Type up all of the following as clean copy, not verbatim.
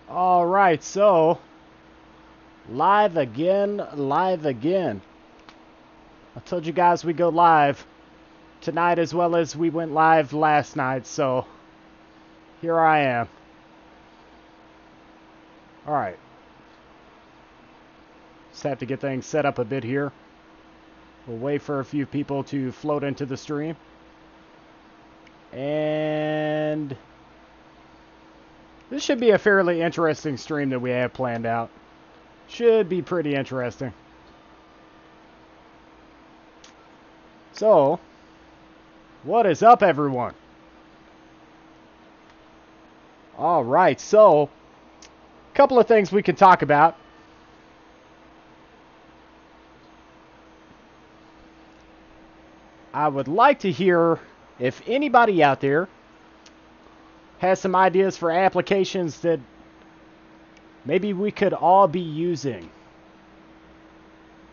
All right, so live again, live again. I told you guys we go live tonight as well as we went live last night, so here I am. All right. Just have to get things set up a bit here. We'll wait for a few people to float into the stream. And this should be a fairly interesting stream that we have planned out. Should be pretty interesting. So, what is up, everyone? All right, so a couple of things we can talk about. I would like to hear if anybody out there has some ideas for applications that maybe we could all be using.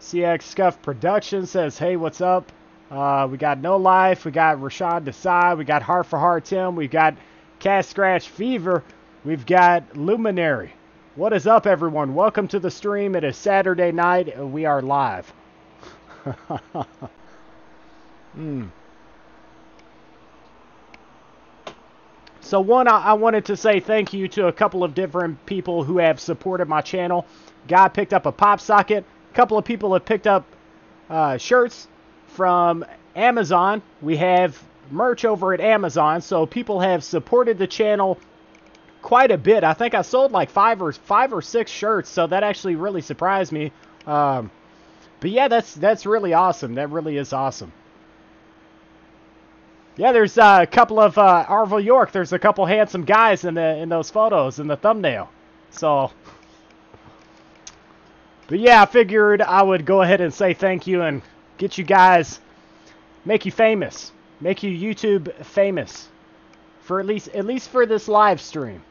CX Scuff Production says, hey, what's up? We got No Life, we got Rashawn Desai, we got Heart for Heart Tim, we got Cat Scratch Fever, we've got Luminary. What is up, everyone? Welcome to the stream. It is Saturday night, and we are live. So one, I wanted to say thank you to a couple of different people who have supported my channel. Guy picked up a pop socket. A couple of people have picked up shirts from Amazon. We have merch over at Amazon, so people have supported the channel quite a bit. I think I sold like five or six shirts, so that actually really surprised me. But yeah, that's really awesome. That really is awesome. Yeah, there's a couple of Arville York. There's a couple handsome guys in those photos in the thumbnail. So, but yeah, I figured I would go ahead and say thank you and get you guys, make you famous, make you YouTube famous, for at least for this live stream.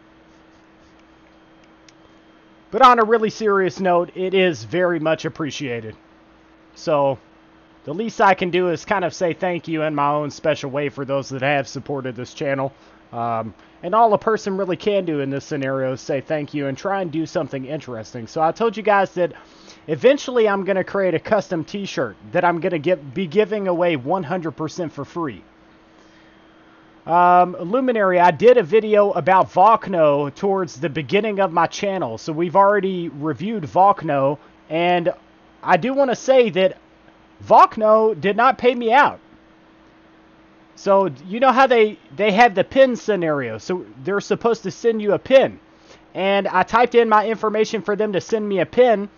But on a really serious note, it is very much appreciated. So, the least I can do is kind of say thank you in my own special way for those that have supported this channel. And all a person really can do in this scenario is say thank you and try and do something interesting. So I told you guys that eventually I'm going to create a custom t-shirt that I'm going to be giving away 100% for free. Luminary, I did a video about Volcano towards the beginning of my channel. So we've already reviewed Volcano, and I do want to say that Volcano did not pay me out. So, you know how they have the pin scenario. So, they're supposed to send you a pin. And I typed in my information for them to send me a pin.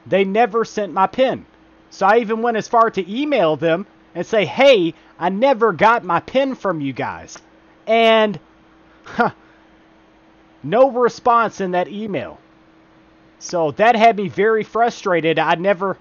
They never sent my pin. So, I even went as far to email them and say, hey, I never got my pin from you guys. And, no response in that email. So, that had me very frustrated. I never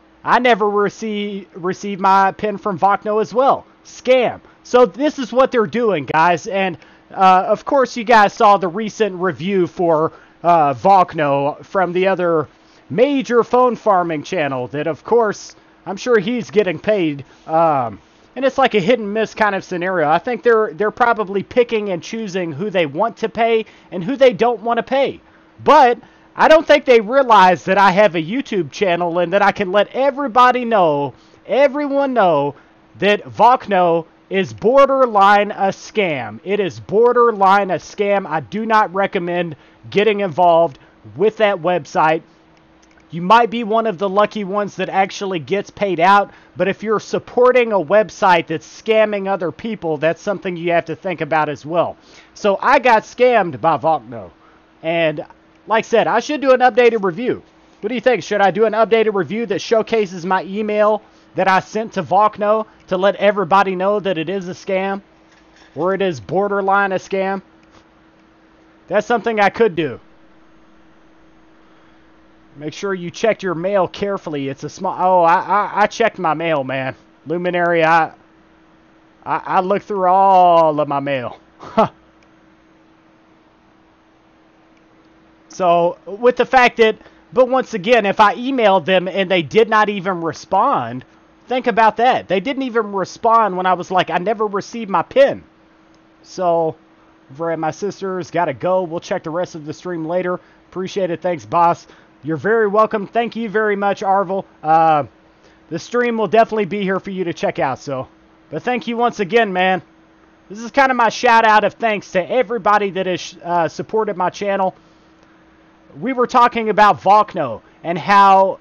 received my pin from Volcano as well. Scam. So this is what they're doing, guys. And of course, you guys saw the recent review for Volcano from the other major phone farming channel. That, of course, I'm sure he's getting paid. And it's like a hit and miss kind of scenario. I think they're probably picking and choosing who they want to pay and who they don't want to pay. But I don't think they realize that I have a YouTube channel and that I can let everybody know, everyone know, that Volcano is borderline a scam. It is borderline a scam. I do not recommend getting involved with that website. You might be one of the lucky ones that actually gets paid out, but if you're supporting a website that's scamming other people, that's something you have to think about as well. So I got scammed by Volcano, and like I said, I should do an updated review. What do you think? Should I do an updated review that showcases my email that I sent to Volcano to let everybody know that it is a scam? Or it is borderline a scam? That's something I could do. Make sure you check your mail carefully. It's a small... Oh, I checked my mail, man. Luminary, I looked through all of my mail. So, with the fact that, but once again, if I emailed them and they did not even respond, think about that. They didn't even respond when I was like, I never received my PIN. So, over at my sister's. Gotta go. We'll check the rest of the stream later. Appreciate it. Thanks, boss. You're very welcome. Thank you very much, Arvel. The stream will definitely be here for you to check out. So, but thank you once again, man. This is kind of my shout out of thanks to everybody that has supported my channel. We were talking about Volcano and how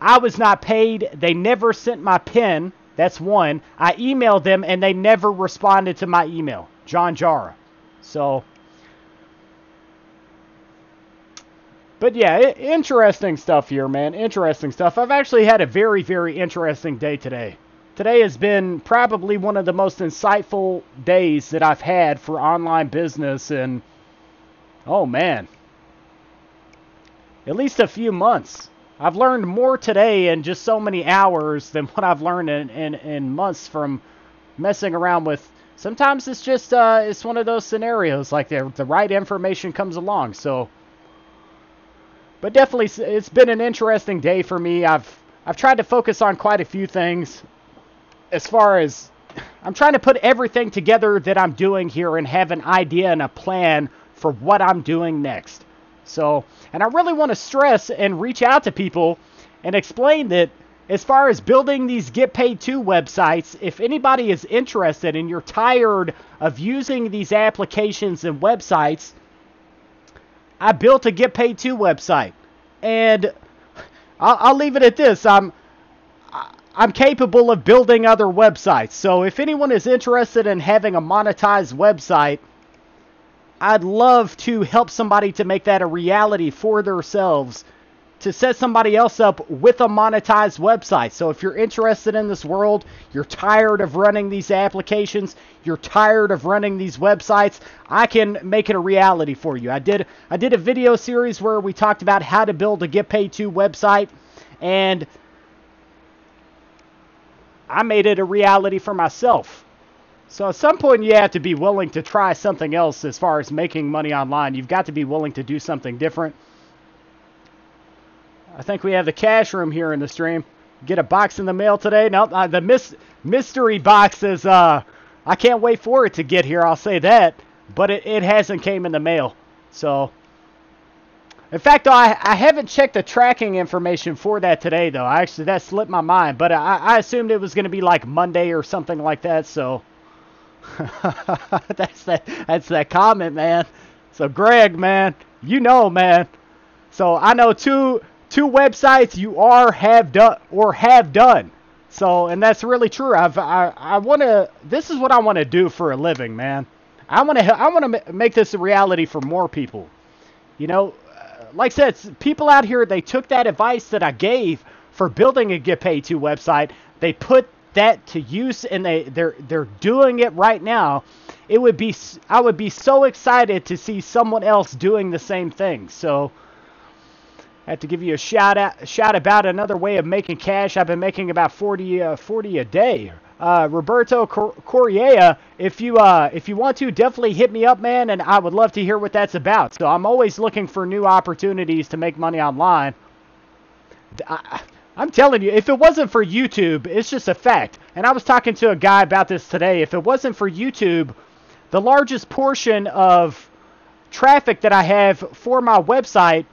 I was not paid. They never sent my pin. That's one. I emailed them and they never responded to my email. John Jara. So, but yeah, interesting stuff here, man. Interesting stuff. I've actually had a very, very interesting day today. Today has been probably one of the most insightful days that I've had for online business in, oh man, at least a few months. I've learned more today in just so many hours than what I've learned in months from messing around with. Sometimes it's just, it's one of those scenarios, like the right information comes along, so. But definitely, it's been an interesting day for me. I've tried to focus on quite a few things. As far as, I'm trying to put everything together that I'm doing here and have an idea and a plan for what I'm doing next. So, and I really want to stress and reach out to people and explain that as far as building these Get Paid To websites, if anybody is interested and you're tired of using these applications and websites, I built a Get Paid To website. And I'll leave it at this. I'm capable of building other websites. So if anyone is interested in having a monetized website, I'd love to help somebody to make that a reality for themselves, to set somebody else up with a monetized website. So if you're interested in this world, you're tired of running these applications, you're tired of running these websites, I can make it a reality for you. I did a video series where we talked about how to build a Get Paid To website, and I made it a reality for myself. So at some point you have to be willing to try something else as far as making money online. You've got to be willing to do something different. I think we have the cash room here in the stream. Get a box in the mail today. No, the mystery box is, I can't wait for it to get here, I'll say that. But it hasn't came in the mail. So, in fact, though, I haven't checked the tracking information for that today, though. Actually, that slipped my mind. But I assumed it was going to be like Monday or something like that, so. that's that comment, man. So, Greg, man, you know, man. So, I know two websites you have done. So, and that's really true. I want to, this is what I want to do for a living, man. I want to make this a reality for more people. You know, like I said, people out here, they took that advice that I gave for building a Get Paid To website. They put that to use, and they're doing it right now. I would be so excited to see someone else doing the same thing. So I have to give you a shout about another way of making cash. I've been making about 40 a day. Roberto Correa, if you want to, definitely hit me up, man, and I would love to hear what that's about. So I'm always looking for new opportunities to make money online. I'm telling you, if it wasn't for YouTube, it's just a fact. And I was talking to a guy about this today. If it wasn't for YouTube, the largest portion of traffic that I have for my website,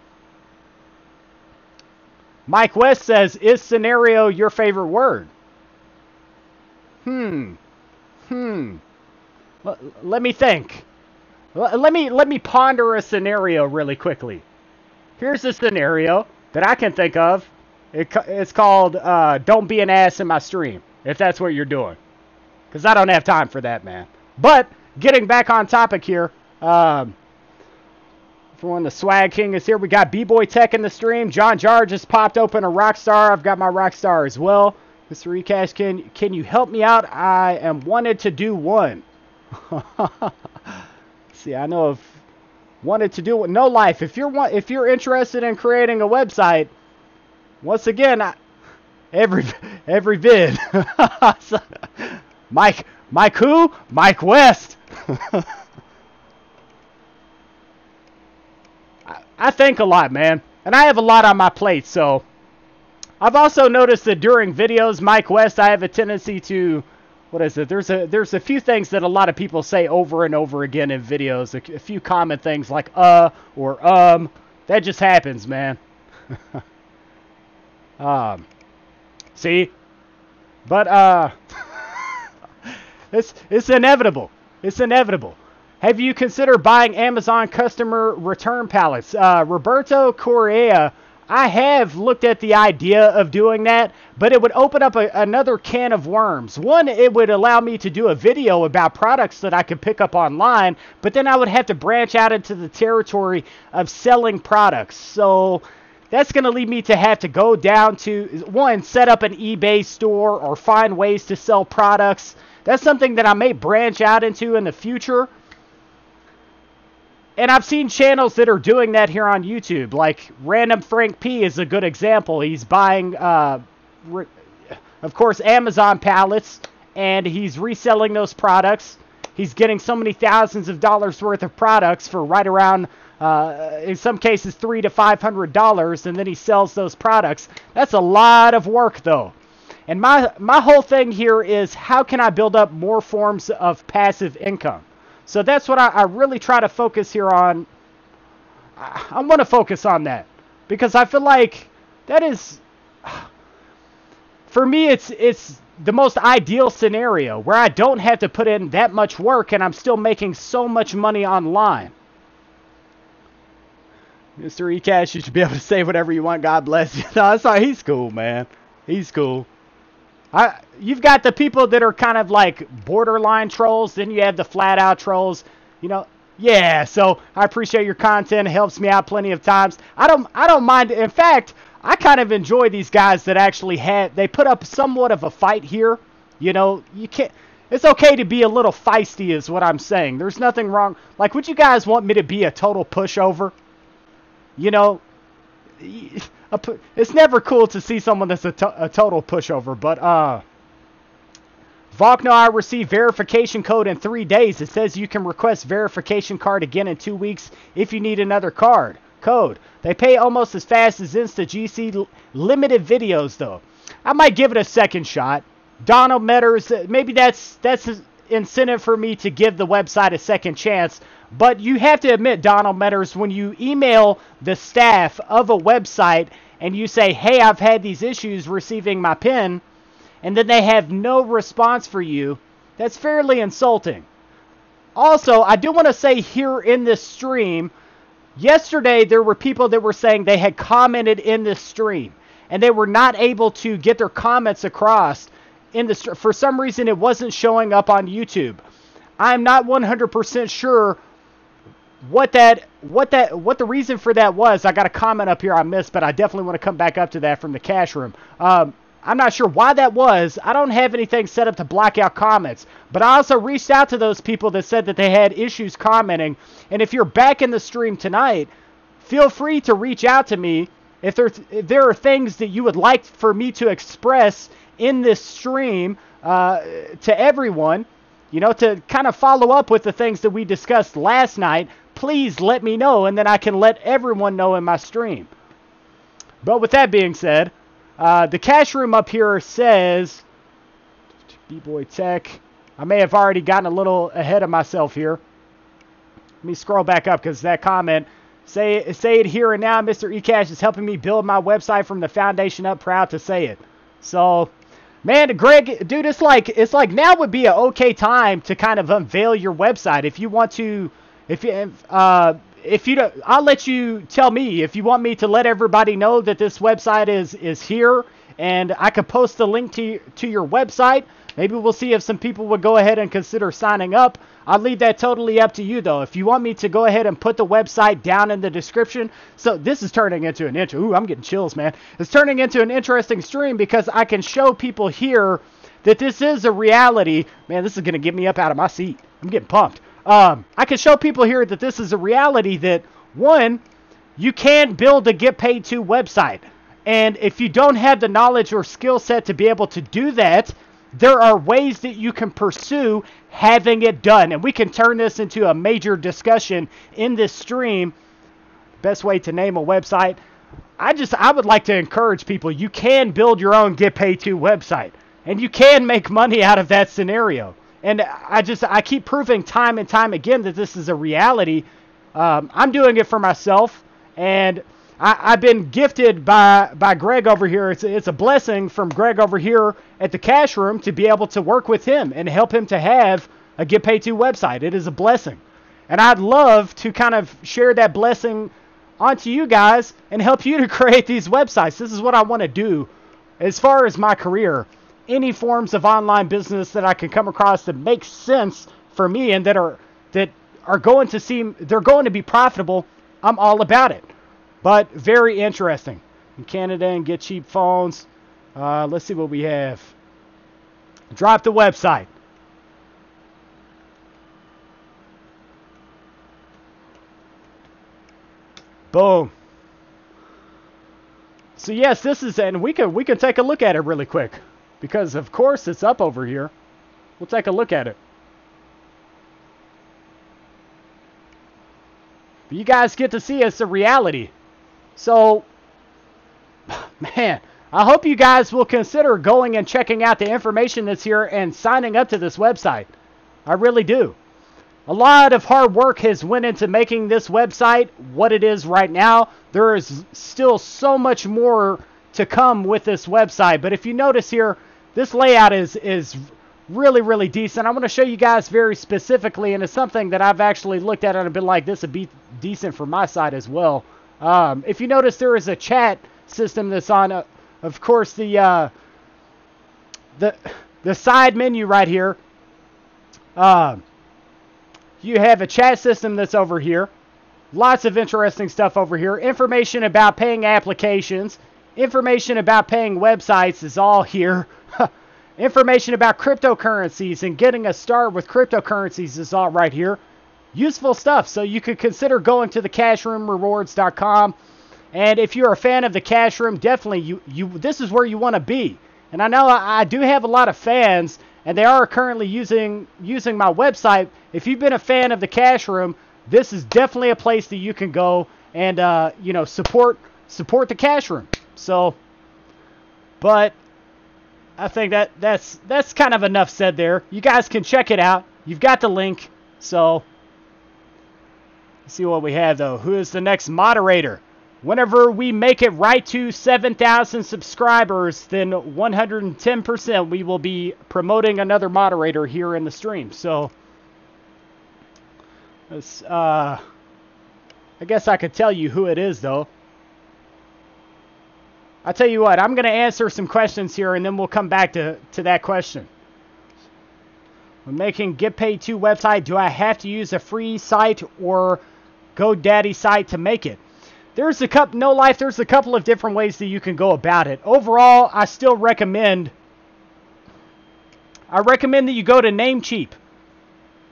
Mike West says, is scenario your favorite word? Let me think. Let me ponder a scenario really quickly. Here's a scenario that I can think of. It's called Don't Be an Ass in My Stream, if that's what you're doing. Because I don't have time for that, man. But, getting back on topic here. For when the Swag King is here, we got B-Boy Tech in the stream. John Jar just popped open a Rockstar. I've got my Rockstar as well. Mr. ECash, can you help me out? I am wanted to do one. See, I know if wanted to do one. No Life. If you're interested in creating a website, once again, every vid. Mike who? Mike West. I think a lot, man. And I have a lot on my plate, so. I've also noticed that during videos, Mike West, I have a tendency to what is it? There's a few things that a lot of people say over and over again in videos. A few common things like or That just happens, man. See, but it's inevitable. It's inevitable. Have you considered buying Amazon customer return pallets? Roberto Correa, I have looked at the idea of doing that, but it would open up another can of worms. One, it would allow me to do a video about products that I could pick up online, but then I would have to branch out into the territory of selling products. So that's going to lead me to have to go down to, one, set up an eBay store or find ways to sell products. That's something that I may branch out into in the future. And I've seen channels that are doing that here on YouTube. Like Random Frank P is a good example. He's buying, of course, Amazon pallets, and he's reselling those products. He's getting so many thousands of dollars worth of products for right around, in some cases, $300 to $500, and then he sells those products. That's a lot of work, though. And my whole thing here is, how can I build up more forms of passive income? So that's what I really try to focus here on. I want to focus on that because I feel like that is, for me, it's the most ideal scenario where I don't have to put in that much work and I'm still making so much money online. Mr. ECash, you should be able to say whatever you want. God bless you. No, that's not, he's cool, man. He's cool. You've got the people that are kind of like borderline trolls. Then you have the flat out trolls. You know, yeah. So I appreciate your content. It helps me out plenty of times. I don't mind. In fact, I kind of enjoy these guys that actually they put up somewhat of a fight here. You know, you can't. It's okay to be a little feisty, is what I'm saying. There's nothing wrong. Like, would you guys want me to be a total pushover? You know. It's never cool to see someone that's a total pushover, but Vokno, I received verification code in 3 days. It says you can request verification card again in 2 weeks if you need another code. They pay almost as fast as InstaGC. Limited videos though. I might give it a second shot. Donald Metters, maybe that's an incentive for me to give the website a second chance. But you have to admit, Donald Metters, when you email the staff of a website and you say, hey, I've had these issues receiving my PIN, and then they have no response for you, that's fairly insulting. Also, I do want to say here in this stream, yesterday there were people that were saying they had commented in this stream, and they were not able to get their comments across. For some reason, it wasn't showing up on YouTube. I'm not 100% sure what the reason for that was. I got a comment up here I missed, but I definitely want to come back up to that from the cash room. I'm not sure why that was. I don't have anything set up to block out comments, but I also reached out to those people that said that they had issues commenting. And if you're back in the stream tonight, feel free to reach out to me if there are things that you would like for me to express in this stream to everyone, you know, to kind of follow up with the things that we discussed last night. Please let me know, and then I can let everyone know in my stream. But with that being said, the cash room up here says, B-Boy Tech. I may have already gotten a little ahead of myself here. Let me scroll back up because that comment, say it here and now, Mr. ECash is helping me build my website from the foundation up. Proud to say it. So, man, Greg, dude, it's like now would be an okay time to kind of unveil your website if you want to. If you don't, I'll let you tell me if you want me to let everybody know that this website is here, and I could post the link to your website. Maybe we'll see if some people would go ahead and consider signing up. I'll leave that totally up to you, though. If you want me to go ahead and put the website down in the description. So this is turning into an intro. Ooh, I'm getting chills, man. It's turning into an interesting stream because I can show people here that this is a reality. Man, this is going to get me up out of my seat. I'm getting pumped. I can show people here that this is a reality that, one, you can build a Get Paid To website. And if you don't have the knowledge or skill set to be able to do that, there are ways that you can pursue having it done. And we can turn this into a major discussion in this stream. Best way to name a website. I would like to encourage people. You can build your own Get Paid To website. And you can make money out of that scenario. And I keep proving time and time again that this is a reality. I'm doing it for myself, and I've been gifted by Greg over here. It's a blessing from Greg over here at the Cash Room to be able to work with him and help him to have a Get Paid To website. It is a blessing. And I'd love to kind of share that blessing onto you guys and help you to create these websites. This is what I want to do as far as my career. Any forms of online business that I can come across that make sense for me and that are going to be profitable, I'm all about it. But very interesting. In Canada and get cheap phones. Let's see what we have. Drop the website. Boom. So yes, this is, and we can take a look at it really quick, because of course it's up over here. We'll take a look at it. But you guys get to see it's a reality. So, man, I hope you guys will consider going and checking out the information that's here and signing up to this website. I really do. A lot of hard work has went into making this website what it is right now. There is still so much more to come with this website. But if you notice here, this layout is really, really decent. I want to show you guys very specifically, and it's something that I've actually looked at and I've been like, this would be decent for my site as well. If you notice, there is a chat system that's on, of course, the side menu right here. You have a chat system that's over here. Lots of interesting stuff over here. Information about paying applications. Information about paying websites is all here. Information about cryptocurrencies and getting a start with cryptocurrencies is all right here. Useful stuff. So you could consider going to the cashroomrewards.com. And if you're a fan of the Cash Room, definitely this is where you want to be. And I know I do have a lot of fans, and they are currently using my website. If you've been a fan of the Cash Room, this is definitely a place that you can go and support the Cash Room. So, but I think that's kind of enough said there. You guys can check it out. You've got the link. So, let's see what we have though. Who is the next moderator? Whenever we make it right to 7,000 subscribers, then 110% we will be promoting another moderator here in the stream. So, I guess I could tell you who it is, though. I'll tell you what, I'm going to answer some questions here, and then we'll come back to that question. When making Get Paid To website, do I have to use a free site or GoDaddy site to make it? There's a couple of different ways that you can go about it. Overall, I still recommend that you go to Namecheap.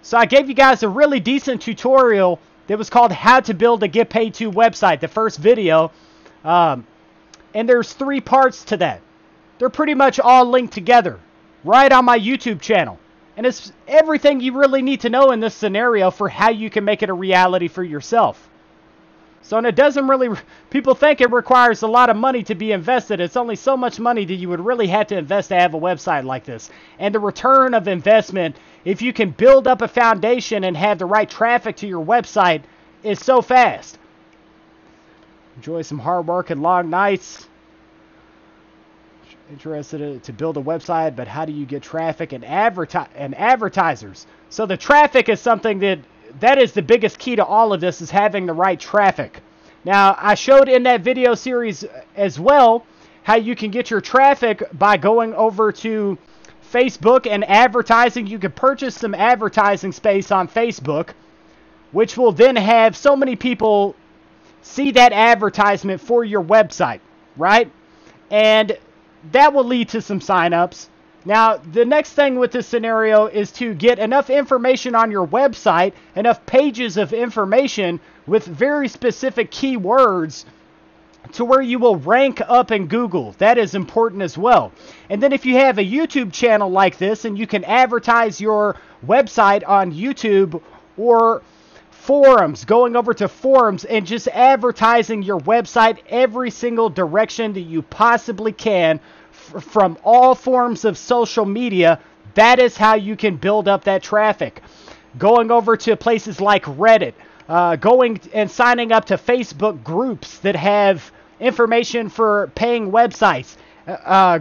So I gave you guys a really decent tutorial that was called How to Build a Get Paid To website, the first video. And there's 3 parts to that. They're pretty much all linked together right on my YouTube channel. And it's everything you really need to know in this scenario for how you can make it a reality for yourself. So, and it doesn't really, people think it requires a lot of money to be invested. It's only so much money that you would really have to invest to have a website like this. And the return of investment, if you can build up a foundation and have the right traffic to your website, is so fast. Enjoy some hard work and long nights. Interested to build a website, but how do you get traffic and advertisers? So the traffic is something that is the biggest key to all of this, is having the right traffic. Now, I showed in that video series as well how you can get your traffic by going over to Facebook and advertising. You can purchase some advertising space on Facebook, which will then have so many people see that advertisement for your website, right? And that will lead to some signups. Now, the next thing with this scenario is to get enough information on your website, enough pages of information with very specific keywords to where you will rank up in Google. That is important as well. And then if you have a YouTube channel like this and you can advertise your website on YouTube or forums, going over to forums and just advertising your website every single direction that you possibly can from all forms of social media. That is how you can build up that traffic. Going over to places like Reddit, going and signing up to Facebook groups that have information for paying websites,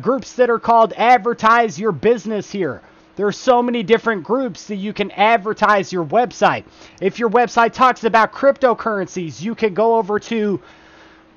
groups that are called Advertise Your Business Here. There are so many different groups that you can advertise your website. If your website talks about cryptocurrencies, you can go over to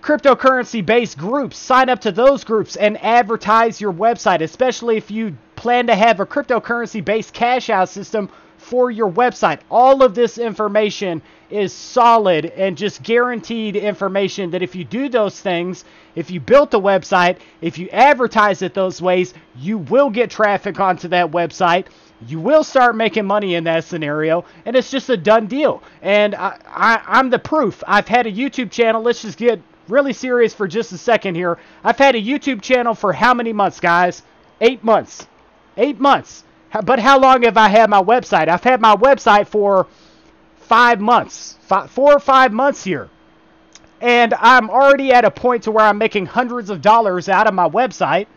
cryptocurrency-based groups, sign up to those groups, and advertise your website, especially if you plan to have a cryptocurrency-based cash-out system for your website. All of this information is solid and just guaranteed information that if you do those things, if you built the website, if you advertise it those ways, you will get traffic onto that website. You will start making money in that scenario, and it's just a done deal. And I'm the proof. I've had a YouTube channel. Let's just get really serious for just a second here. I've had a YouTube channel for how many months, guys? 8 months. 8 months. But how long have I had my website? I've had my website for 5 months. 4 or 5 months here. And I'm already at a point to where I'm making hundreds of dollars out of my website.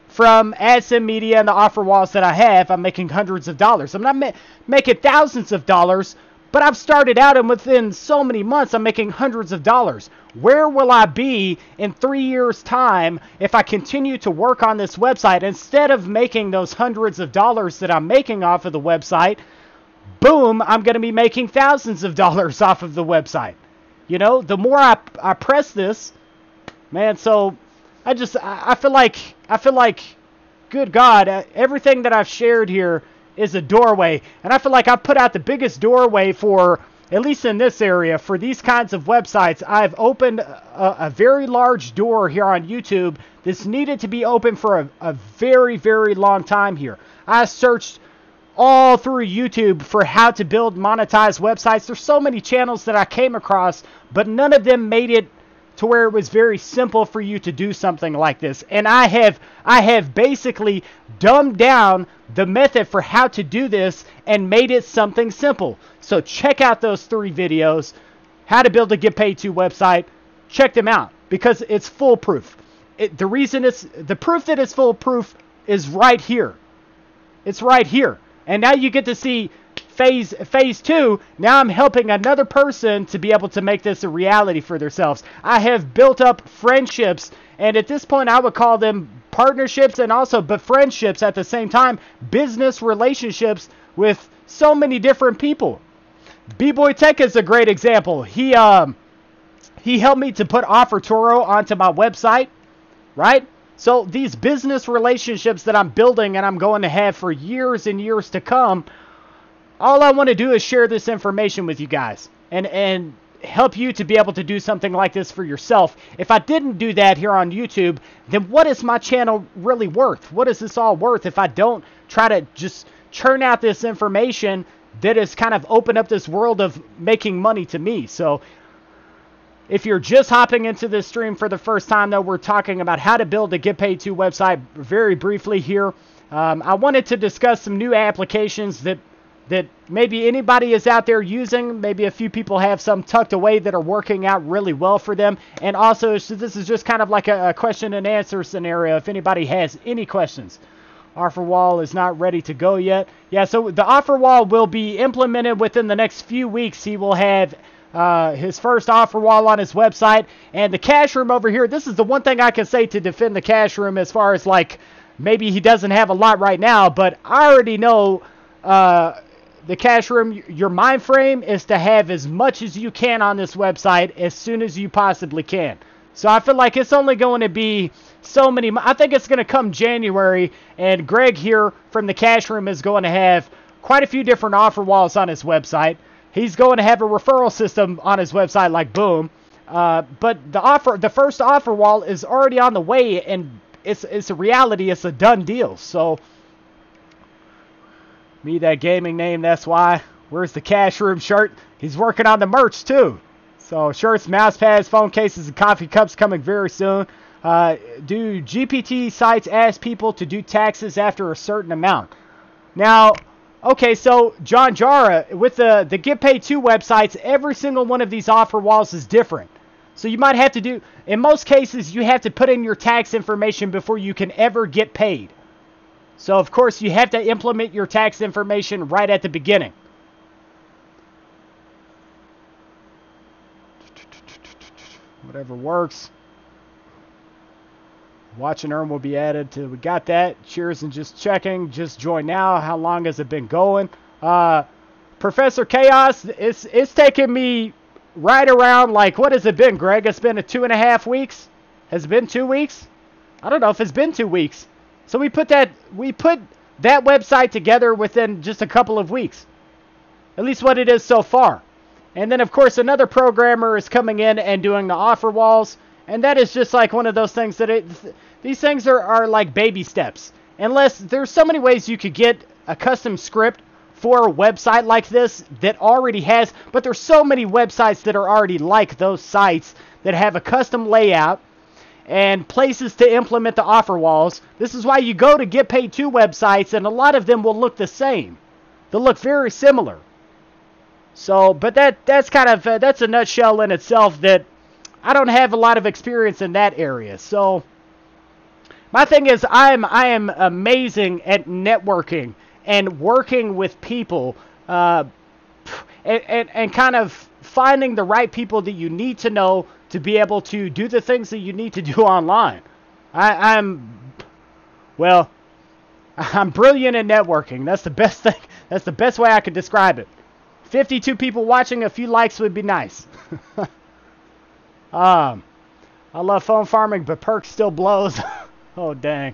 From AdSense media and the offer walls that I have, I'm making hundreds of dollars. I'm not making thousands of dollars, but I've started out, and within so many months, I'm making hundreds of dollars. Where will I be in 3 years' time if I continue to work on this website? Instead of making those hundreds of dollars that I'm making off of the website, boom, I'm going to be making thousands of dollars off of the website. You know, the more I press this, man, so I feel like, good God, everything that I've shared here is a doorway. And I feel like I've put out the biggest doorway for, at least in this area, for these kinds of websites. I've opened a very large door here on YouTube that's needed to be open for a very, very long time here. I searched all through YouTube for how to build monetized websites. There's so many channels that I came across, but none of them made it to where it was very simple for you to do something like this. And I have basically dumbed down the method for how to do this and made it something simple. So check out those 3 videos, how to build a get paid to website. Check them out because it's foolproof. The proof that it's foolproof is right here. It's right here. And now you get to see phase 2. Now I'm helping another person to be able to make this a reality for themselves. I have built up friendships, and at this point I would call them partnerships and also but friendships at the same time, business relationships with so many different people. B-Boy Tech is a great example. He helped me to put OfferToro onto my website, right? So these business relationships that I'm building and I'm going to have for years and years to come, all I want to do is share this information with you guys and help you to be able to do something like this for yourself. If I didn't do that here on YouTube, then what is my channel really worth? What is this all worth if I don't try to just churn out this information that has kind of opened up this world of making money to me? So if you're just hopping into this stream for the first time, though, we're talking about how to build a get paid to website very briefly here. I wanted to discuss some new applications that maybe anybody is out there using. Maybe a few people have some tucked away that are working out really well for them. And also, so this is just kind of like a question and answer scenario if anybody has any questions. Offer wall is not ready to go yet. Yeah, so the offer wall will be implemented within the next few weeks. He will have his first offer wall on his website. And the cash room over here, this is the one thing I can say to defend the cash room as far as like maybe he doesn't have a lot right now, but I already know the cash room, your mind frame is to have as much as you can on this website as soon as you possibly can. So I feel like it's only going to be so many. I think it's going to come January, and Greg here from the cash room is going to have quite a few different offer walls on his website. He's going to have a referral system on his website like boom. But the first offer wall is already on the way, and it's a reality. It's a done deal. So me, that gaming name, that's why. Where's the cash room shirt? He's working on the merch too. So shirts, mouse pads, phone cases, and coffee cups coming very soon. Do GPT sites ask people to do taxes after a certain amount? Now, okay, so John Jara, with the Get Paid To websites, every single one of these offer walls is different. So you might have to do, in most cases, you have to put in your tax information before you can ever get paid. So, of course, you have to implement your tax information right at the beginning. Whatever works. Watch and earn will be added to, we got that. Cheers and just checking. Just join now. How long has it been going? Professor Chaos, it's taken me right around, like, what has it been, Greg? It's been 2.5 weeks? Has it been 2 weeks? I don't know if it's been 2 weeks. So we put that website together within just a couple of weeks. At least what it is so far. And then, of course, another programmer is coming in and doing the offer walls. And that is just like one of those things that these things are like baby steps. Unless there's so many ways you could get a custom script for a website like this that already has, but there's so many websites that are already like those sites that have a custom layout and places to implement the offer walls. This is why you go to Get Paid 2 websites, and a lot of them will look the same. They'll look very similar. So, but that's kind of that's a nutshell in itself. That I don't have a lot of experience in that area. So my thing is, I am amazing at networking and working with people, and kind of finding the right people that you need to know to be able to do the things that you need to do online. I'm brilliant at networking. That's the best thing. That's the best way I could describe it. 52 people watching, a few likes would be nice. I love phone farming, but perk still blows. Oh, dang.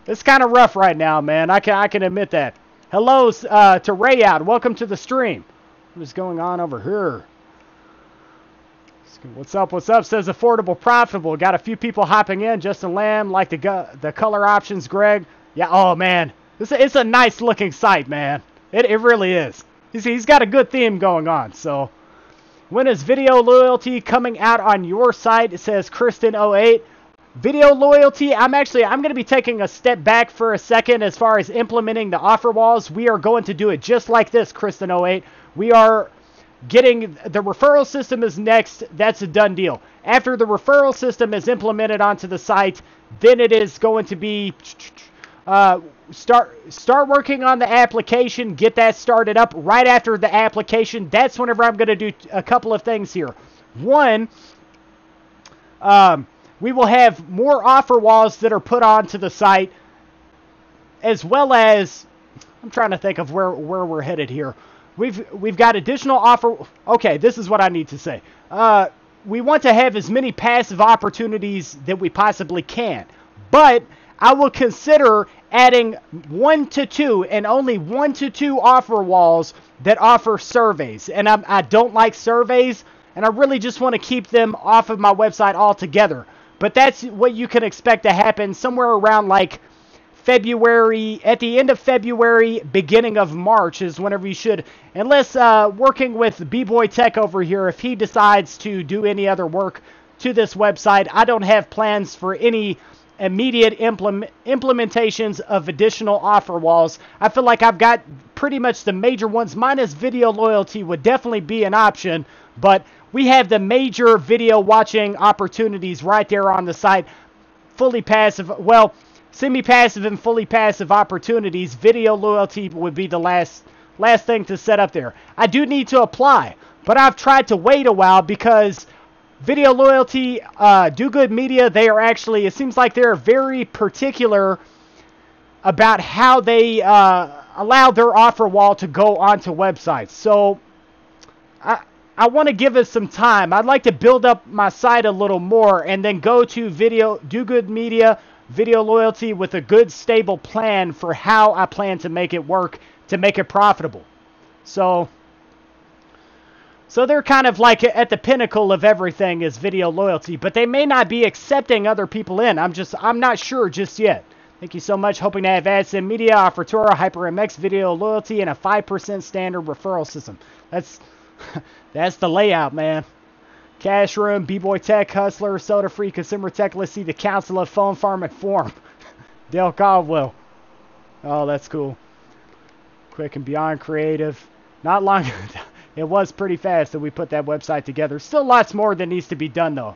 It's kind of rough right now, man. I can admit that. Hello to Rayout. Welcome to the stream. What is going on over here? What's up? What's up? Says affordable, profitable. Got a few people hopping in. Justin Lamb, like the color options. Greg. Yeah. Oh, man. It's a nice looking site, man. It really is. He's got a good theme going on. So, when is video loyalty coming out on your site? It says Kristen08. Video loyalty, I'm going to be taking a step back for a second as far as implementing the offer walls. We are going to do it just like this, Kristen08. We are getting, the referral system is next. That's a done deal. After the referral system is implemented onto the site, then it is going to be, start working on the application, get that started up. Right after the application, that's whenever I'm going to do a couple of things here. One, we will have more offer walls that are put onto the site, as well as, I'm trying to think of where we're headed here. We've got additional offer. Okay, this is what I need to say. We want to have as many passive opportunities that we possibly can, but I will consider adding 1 to 2 and only 1 to 2 offer walls that offer surveys. And I don't like surveys, and I really just want to keep them off of my website altogether. But that's what you can expect to happen somewhere around like February, at the end of February, beginning of March is whenever you should, unless working with B-Boy Tech over here, if he decides to do any other work to this website, I don't have plans for any immediate implementations of additional offer walls. I feel like I've got pretty much the major ones, minus video loyalty would definitely be an option, but we have the major video watching opportunities right there on the site. Fully passive, well, semi-passive and fully passive opportunities. Video loyalty would be the last thing to set up there. I do need to apply, but I've tried to wait a while because video loyalty, Do Good Media, they are actually, it seems like they're very particular about how they allow their offer wall to go onto websites. So I want to give it some time. I'd like to build up my site a little more and then go to Do Good Media, video loyalty with a good stable plan for how I plan to make it work, to make it profitable. So they're kind of like at the pinnacle of everything is video loyalty, but they may not be accepting other people in. I'm not sure just yet. Thank you so much. Hoping to have AdSense Media, offer Toro, HyperMX, video loyalty, and a 5% standard referral system. That's the layout, man. Cash Room, B-Boy Tech, Hustler, Soda Free, Consumer Tech. Let's see the Council of Phone Farm and Form. Dale Caldwell. Oh, that's cool. Quick and beyond creative. Not long. it was pretty fast that we put that website together. Still lots more that needs to be done, though.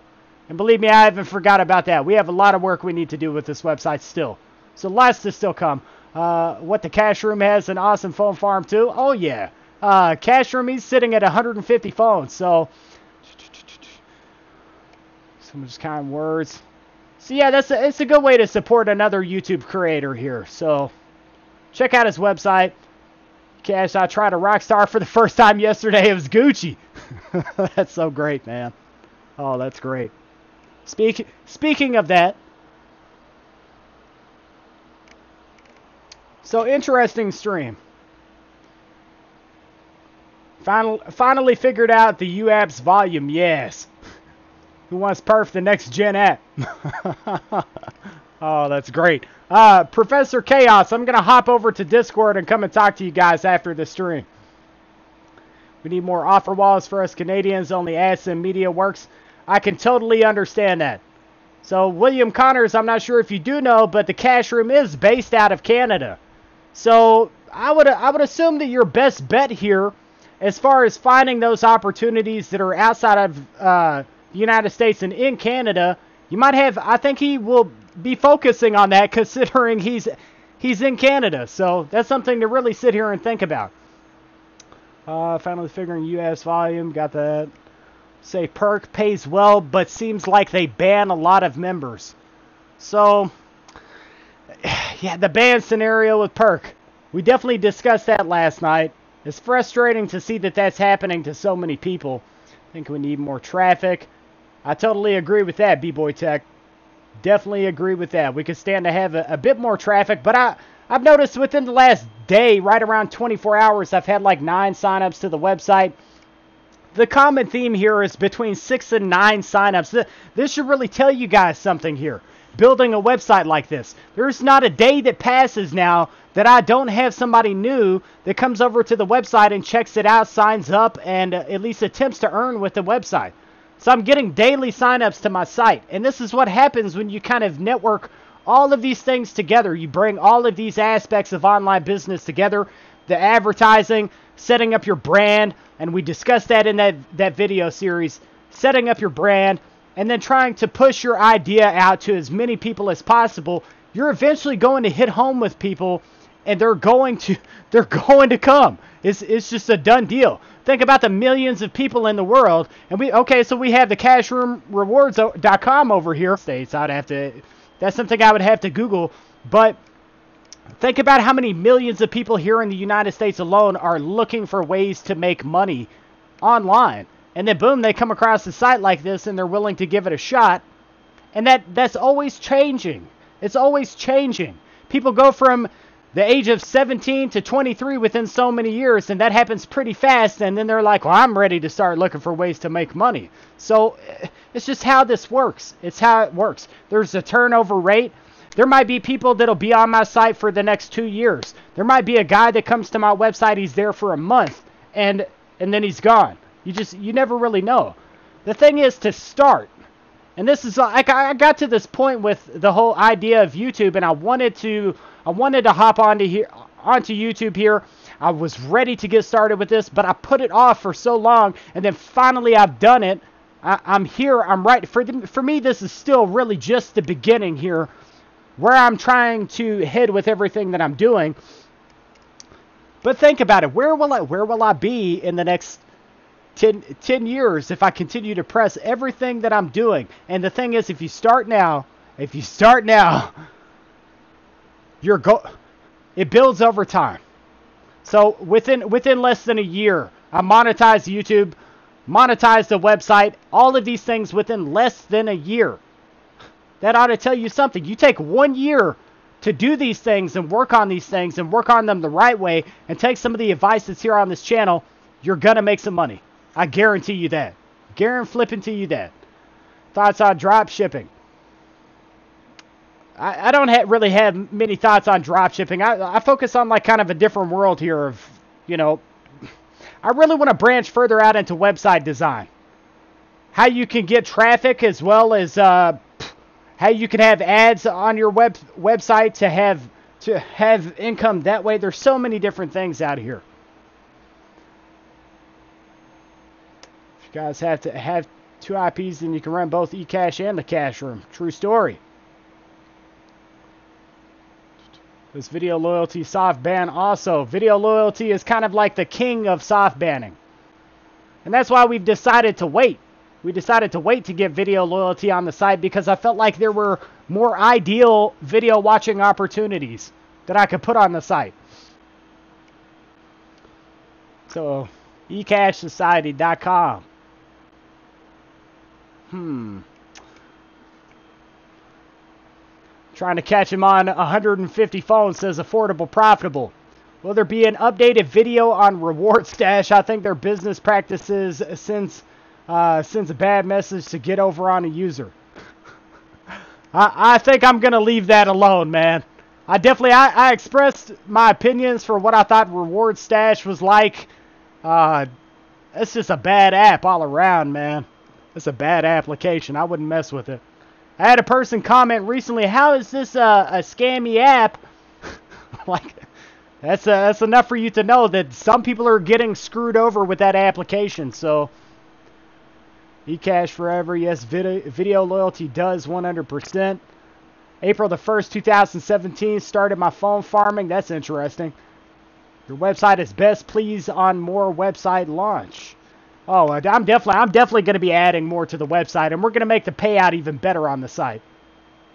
And believe me, I haven't forgot about that. We have a lot of work we need to do with this website still. So lots to still come. What the Cash Room has an awesome phone farm, too. Oh, yeah. Cash Room, he's sitting at 150 phones. So, some just kind words. So, yeah, it's a good way to support another YouTube creator here. So, check out his website. Cash, I tried a Rockstar for the first time yesterday. It was Gucci. That's so great, man. Oh, that's great. Speaking of that, so interesting stream. Finally figured out the UApps volume. Yes. Who wants Perf, the next gen app? Oh, that's great. Professor Chaos, I'm going to hop over to Discord and come and talk to you guys after the stream. We need more offer walls for us Canadians. Only ads and media works. I can totally understand that. So, William Connors, I'm not sure if you do know, but the Cash Room is based out of Canada. So, I would assume that your best bet here, as far as finding those opportunities that are outside of the United States and in Canada, you might have, I think he will be focusing on that considering he's in Canada. So, that's something to really sit here and think about. Finally figuring US volume, got that. Say Perk pays well, but seems like they ban a lot of members. So, yeah, the ban scenario with Perk. We definitely discussed that last night. It's frustrating to see that that's happening to so many people. I think we need more traffic. I totally agree with that, B-Boy Tech. Definitely agree with that. We could stand to have a bit more traffic, but I've noticed within the last day, right around 24 hours, I've had like 9 signups to the website. The common theme here is between 6 and 9 signups. This should really tell you guys something here. Building a website like this. There's not a day that passes now that I don't have somebody new that comes over to the website and checks it out, signs up, and at least attempts to earn with the website. So I'm getting daily signups to my site. And this is what happens when you kind of network all of these things together. You bring all of these aspects of online business together. The advertising, setting up your brand, and we discussed that in that video series, setting up your brand, and then trying to push your idea out to as many people as possible. You're eventually going to hit home with people, and they're going to come. It's just a done deal. Think about the millions of people in the world, and so we have the cashroomrewards.com over here. States, that's something I would have to Google, but think about how many millions of people here in the United States alone are looking for ways to make money online. And then boom, they come across a site like this and they're willing to give it a shot. And that's always changing. It's always changing. People go from the age of 17 to 23 within so many years, and that happens pretty fast, and then they're like, well, I'm ready to start looking for ways to make money. So it's just how this works. It's how it works. There's a turnover rate. There might be people that'll be on my site for the next 2 years. There might be a guy that comes to my website, he's there for a month, and then he's gone. You never really know. The thing is to start. And this is, I got to this point with the whole idea of YouTube, and I wanted to hop onto YouTube here. I was ready to get started with this, but I put it off for so long, and then finally I've done it. I'm here. I'm right. For me, this is still really just the beginning here, where I'm trying to head with everything that I'm doing. But think about it. Where will I be in the next 10 years if I continue to press everything that I'm doing? And the thing is, if you start now, it builds over time. So within less than a year, I monetized YouTube, monetized the website, all of these things within less than a year. That ought to tell you something. You take 1 year to do these things and work on these things and work on them the right way and take some of the advice that's here on this channel, you're going to make some money. I guarantee you that. Guarantee you that. Thoughts on drop shipping? I don't really have many thoughts on drop shipping. I focus on like kind of a different world here of, I really want to branch further out into website design. How you can get traffic as well as how you can have ads on your website to have income that way. There's so many different things out here. guys have to have 2 IPs, and you can run both eCash and the cash room. True story. This video loyalty soft ban also. Video loyalty is kind of like the king of soft banning. And that's why we've decided to wait. We decided to wait to get video loyalty on the site because I felt like there were more ideal video watching opportunities that I could put on the site. So, ECashsociety.com. Trying to catch him on 150 phones, says affordable, profitable. Will there be an updated video on Reward Stash? I think their business practices sends a bad message to get over on a user. I think I'm going to leave that alone, man. I expressed my opinions for what I thought Reward Stash was like. It's just a bad app all around, man. It's a bad application. I wouldn't mess with it. I had a person comment recently, how is this a scammy app? Like, that's enough for you to know that some people are getting screwed over with that application. So, eCash forever. Yes, video loyalty does 100%. April the 1st, 2017, started my phone farming. That's interesting. Your website is best. Please on more website launch. Oh, I'm definitely going to be adding more to the website, and we're going to make the payout even better on the site.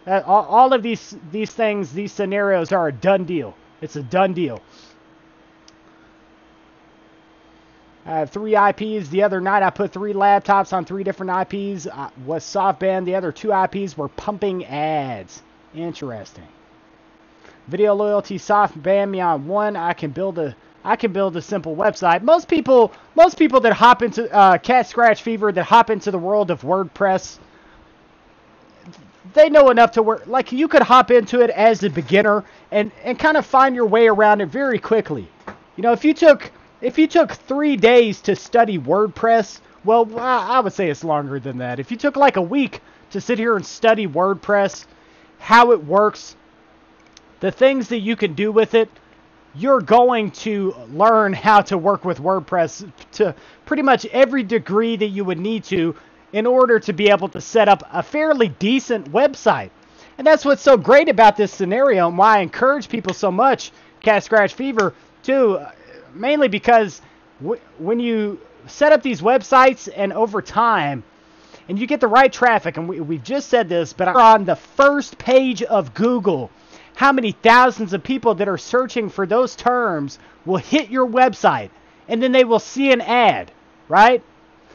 All of these things, these scenarios are a done deal. It's a done deal. I have 3 IPs. The other night I put 3 laptops on 3 different IPs. Was soft banned. The other 2 IPs were pumping ads. Interesting. Video loyalty soft ban me on 1. I can build a simple website. Most people that hop into Cat Scratch Fever, that hop into the world of WordPress, they know enough to work. Like, you could hop into it as a beginner and kind of find your way around it very quickly. You know, if you took 3 days to study WordPress, well, I would say it's longer than that. If you took like a week to sit here and study WordPress, how it works, the things that you can do with it, you're going to learn how to work with WordPress to pretty much every degree that you would need to in order to be able to set up a fairly decent website. And that's what's so great about this scenario, and why I encourage people so much, Cat Scratch Fever, too, mainly because when you set up these websites and over time, and you get the right traffic, and we've just said this, but on the first page of Google, how many thousands of people that are searching for those terms will hit your website, and then they will see an ad, right?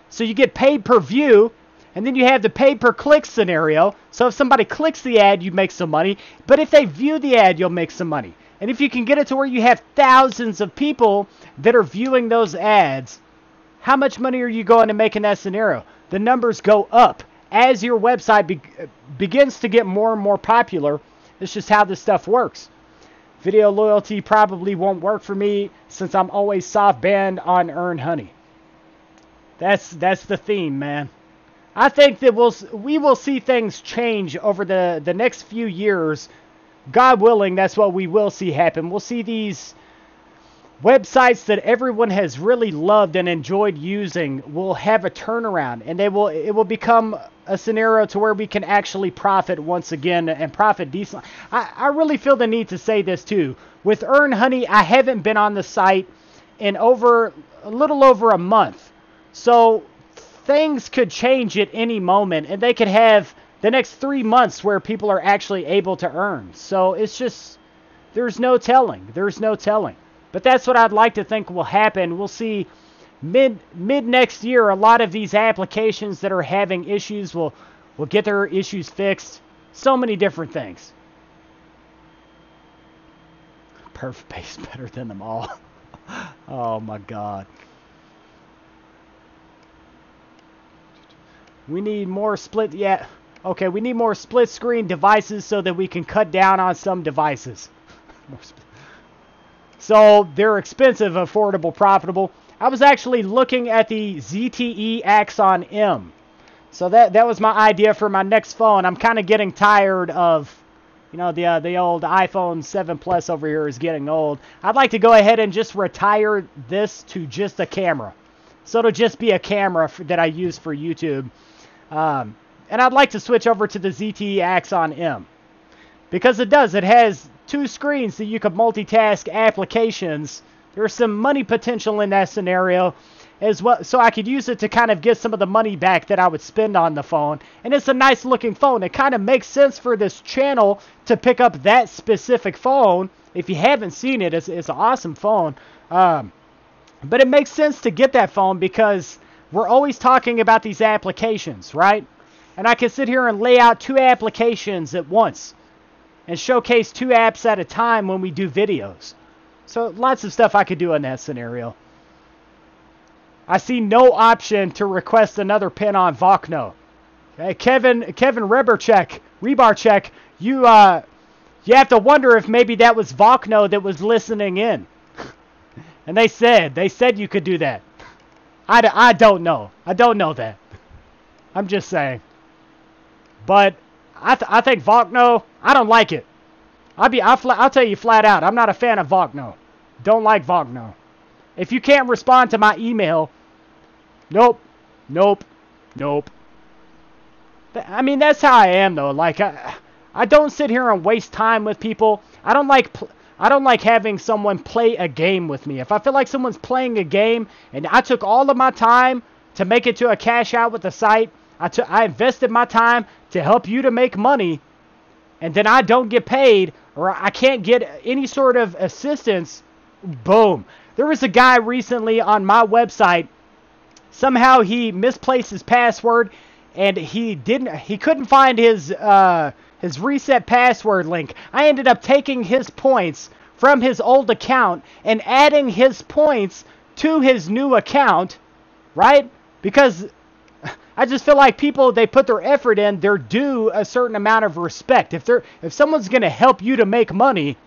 So you get paid per view, and then you have the pay per click scenario. So if somebody clicks the ad, you make some money. But if they view the ad, you'll make some money. And if you can get it to where you have thousands of people that are viewing those ads, how much money are you going to make in that scenario? The numbers go up as your website begins to get more and more popular. It's just how this stuff works. Video loyalty probably won't work for me since I'm always soft banned on Earn Honey. That's the theme, man. I think that we will see things change over the next few years. God willing, that's what we will see happen. We'll see these websites that everyone has really loved and enjoyed using will have a turnaround, and it will become a scenario to where we can actually profit once again and profit decently. I really feel the need to say this too. With Earn Honey, I haven't been on the site in a little over a month. So things could change at any moment, and they could have the next 3 months where people are actually able to earn. So it's just, there's no telling. There's no telling. But that's what I'd like to think will happen. We'll see mid next year, a lot of these applications that are having issues will get their issues fixed. So many different things. Perf-Base better than them all. Oh my God. We need more split, yeah. Okay, we need more split screen devices so that we can cut down on some devices. So they're expensive, affordable, profitable. I was actually looking at the ZTE Axon M. So that was my idea for my next phone. I'm kind of getting tired of, you know, the old iPhone 7 Plus over here is getting old. I'd like to go ahead and just retire this to just a camera. So it'll just be a camera that I use for YouTube. And I'd like to switch over to the ZTE Axon M. Because it has 2 screens that you could multitask applications. There's some money potential in that scenario as well. So I could use it to kind of get some of the money back that I would spend on the phone. And it's a nice looking phone. It kind of makes sense for this channel to pick up that specific phone. If you haven't seen it, it's an awesome phone. But it makes sense to get that phone because we're always talking about these applications, right? And I can sit here and lay out 2 applications at once and showcase 2 apps at a time when we do videos. So lots of stuff I could do in that scenario. I see no option to request another pin on Vokno. Okay, Kevin Rebarcheck, you have to wonder if maybe that was Vokno that was listening in. And they said you could do that. I don't know. I don't know that. I'm just saying. But I think Vokno, I don't like it. I'll tell you flat out, I'm not a fan of Vokno. Don't like Vokno. If you can't respond to my email, nope. I mean, that's how I am though. Like I don't sit here and waste time with people. I don't like having someone play a game with me. If I feel like someone's playing a game and I took all of my time to make it to a cash out with the site, I invested my time to help you to make money, and then I don't get paid or I can't get any sort of assistance, boom. There was a guy recently on my website, somehow he misplaced his password and he couldn't find his reset password link. I ended up taking his points from his old account and adding his points to his new account, right? Because I just feel like people, they put their effort in, they're due a certain amount of respect. If someone's going to help you to make money,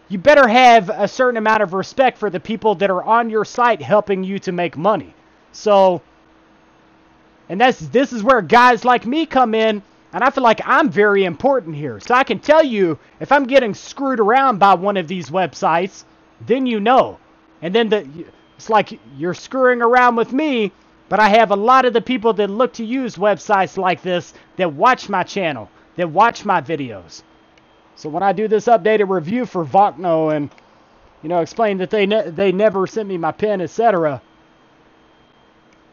you better have a certain amount of respect for the people that are on your site helping you to make money. So, and this is where guys like me come in, and I feel like I'm very important here. So I can tell you, if I'm getting screwed around by one of these websites, then you know. And then it's like you're screwing around with me, but I have a lot of the people that look to use websites like this that watch my channel, that watch my videos. So when I do this updated review for Vokno and, explain that they never sent me my PIN, etc.,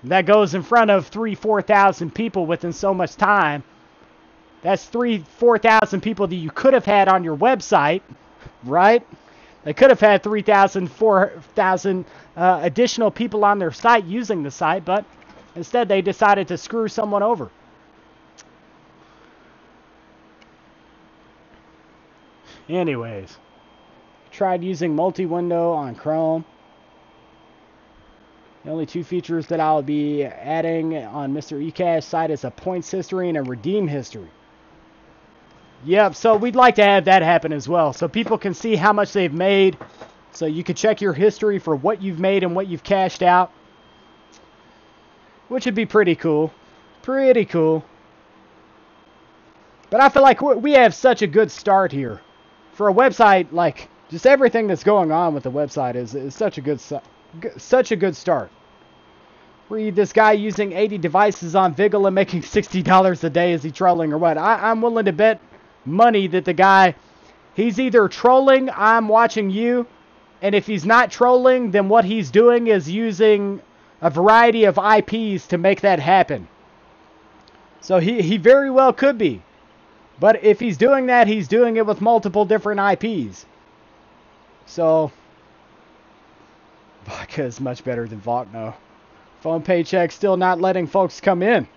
that goes in front of 3,000-4,000 people within so much time. That's 3,000-4,000 people that you could have had on your website, right? They could have had 3,000-4,000 additional people on their site using the site, but instead they decided to screw someone over. Anyways, tried using multi-window on Chrome. The only 2 features that I'll be adding on Mr. ECash site is a points history and a redeem history. Yep, so we'd like to have that happen as well, so people can see how much they've made. So you can check your history for what you've made and what you've cashed out, which would be pretty cool. Pretty cool. But I feel like we have such a good start here. For a website, like, just everything that's going on with the website is such a good start. Read this guy using 80 devices on Vigil and making $60 a day. Is he trolling or what? I'm willing to bet money that the guy, he's either trolling, I'm watching you, and if he's not trolling, then what he's doing is using a variety of IPs to make that happen. So he very well could be. But if he's doing that, he's doing it with multiple different IPs. So, Vodka is much better than Vokno. Phone paycheck still not letting folks come in.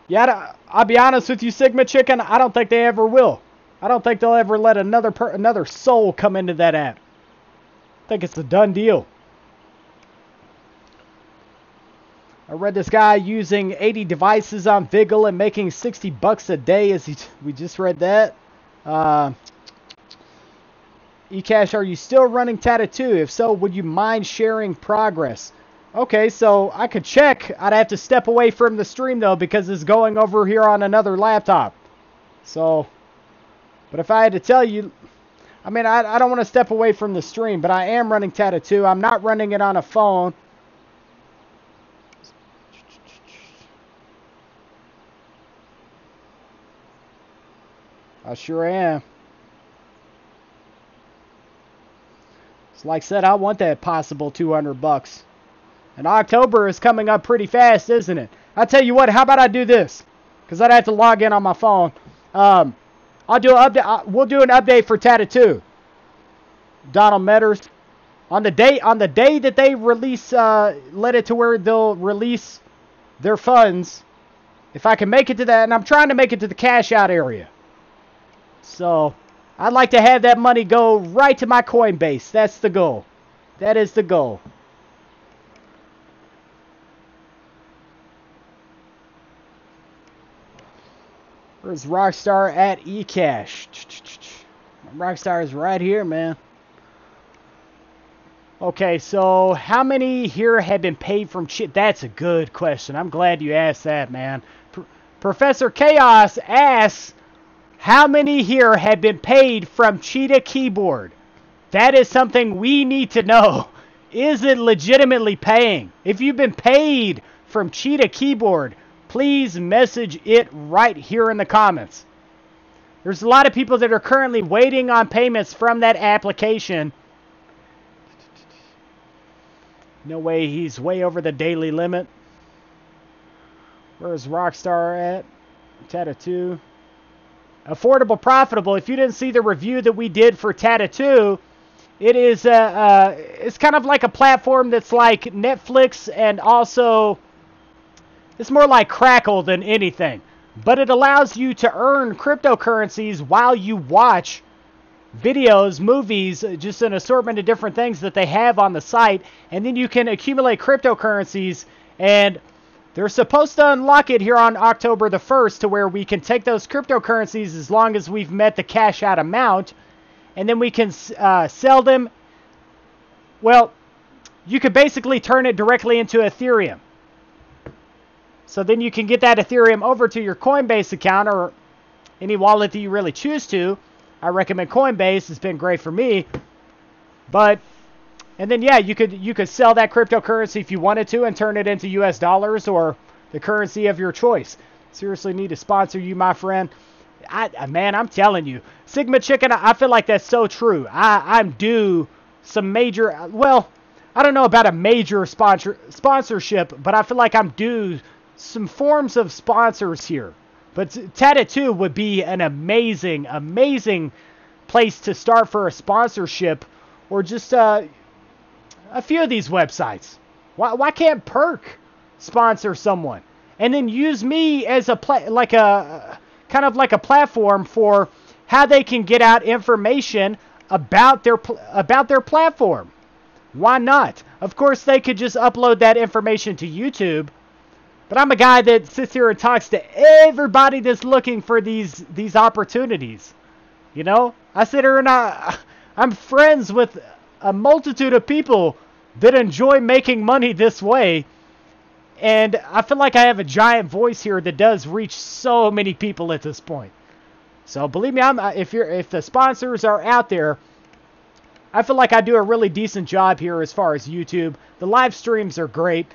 Yeah, I'll be honest with you, Sigma Chicken, I don't think they ever will. I don't think they'll ever let another soul come into that app. I think it's a done deal. I read this guy using 80 devices on Vigil and making $60 a day. We just read that. ECash, are you still running Tattoo? If so, would you mind sharing progress? Okay, so I could check. I'd have to step away from the stream though because it's going over here on another laptop. So, but if I had to tell you, I mean, I don't want to step away from the stream, but I am running Tattoo. I'm not running it on a phone. I sure am. So like I said, I want that possible $200. And October is coming up pretty fast, isn't it? I tell you what, how about I do this? Because I'd have to log in on my phone. I'll do an update. We'll do an update for Tattoo. Donald Metters. On the day that they release, let it to where they'll release their funds. If I can make it to that, and I'm trying to make it to the cash out area. So, I'd like to have that money go right to my Coinbase. That's the goal. That is the goal. Where's Rockstar at eCash? Rockstar is right here, man. Okay, so how many here have been paid from Cheetah? That's a good question. I'm glad you asked that, man. Professor Chaos asks, how many here have been paid from Cheetah Keyboard? That is something we need to know. Is it legitimately paying? If you've been paid from Cheetah Keyboard, please message it right here in the comments. There's a lot of people that are currently waiting on payments from that application. No way, he's way over the daily limit. Where's Rockstar at? Tattoo. Affordable, profitable. If you didn't see the review that we did for Tattoo, it is it's kind of like a platform that's like Netflix, and also it's more like Crackle than anything. But it allows you to earn cryptocurrencies while you watch videos, movies, just an assortment of different things that they have on the site, and then you can accumulate cryptocurrencies, and they're supposed to unlock it here on October the 1st to where we can take those cryptocurrencies as long as we've met the cash out amount, and then we can sell them. Well, you could basically turn it directly into Ethereum. So then you can get that Ethereum over to your Coinbase account or any wallet that you really choose to. I recommend Coinbase. It's been great for me. But, and then yeah, you could sell that cryptocurrency if you wanted to and turn it into US dollars or the currency of your choice. Seriously need to sponsor you, my friend. Man, I'm telling you. Sigma Chicken, I feel like that's so true. I'm due some major, well, I don't know about a major sponsorship, but I feel like I'm due some forms of sponsors here. But Tattoo would be an amazing, amazing place to start for a sponsorship, or just a few of these websites. Why can't Perk sponsor someone and then use me as a kind of like a platform for how they can get out information about their platform? Why not? Of course, they could just upload that information to YouTube. But I'm a guy that sits here and talks to everybody that's looking for these opportunities. You know? I sit here and I'm friends with a multitude of people that enjoy making money this way. And I feel like I have a giant voice here that does reach so many people at this point. So believe me, if the sponsors are out there, I feel like I do a really decent job here as far as YouTube. The live streams are great.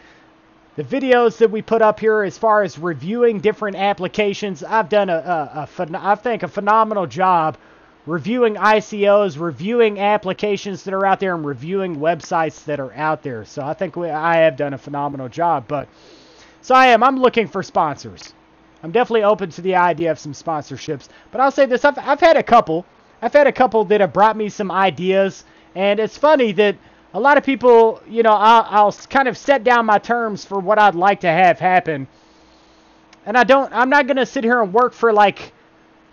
The videos that we put up here as far as reviewing different applications, I've done I think a phenomenal job reviewing ICOs, reviewing applications that are out there, and reviewing websites that are out there. So I think I have done a phenomenal job. But so I'm looking for sponsors. I'm definitely open to the idea of some sponsorships. But I'll say this, I've had a couple. I've had a couple that have brought me some ideas, and it's funny that a lot of people, you know, I'll kind of set down my terms for what I'd like to have happen. And I'm not going to sit here and work for like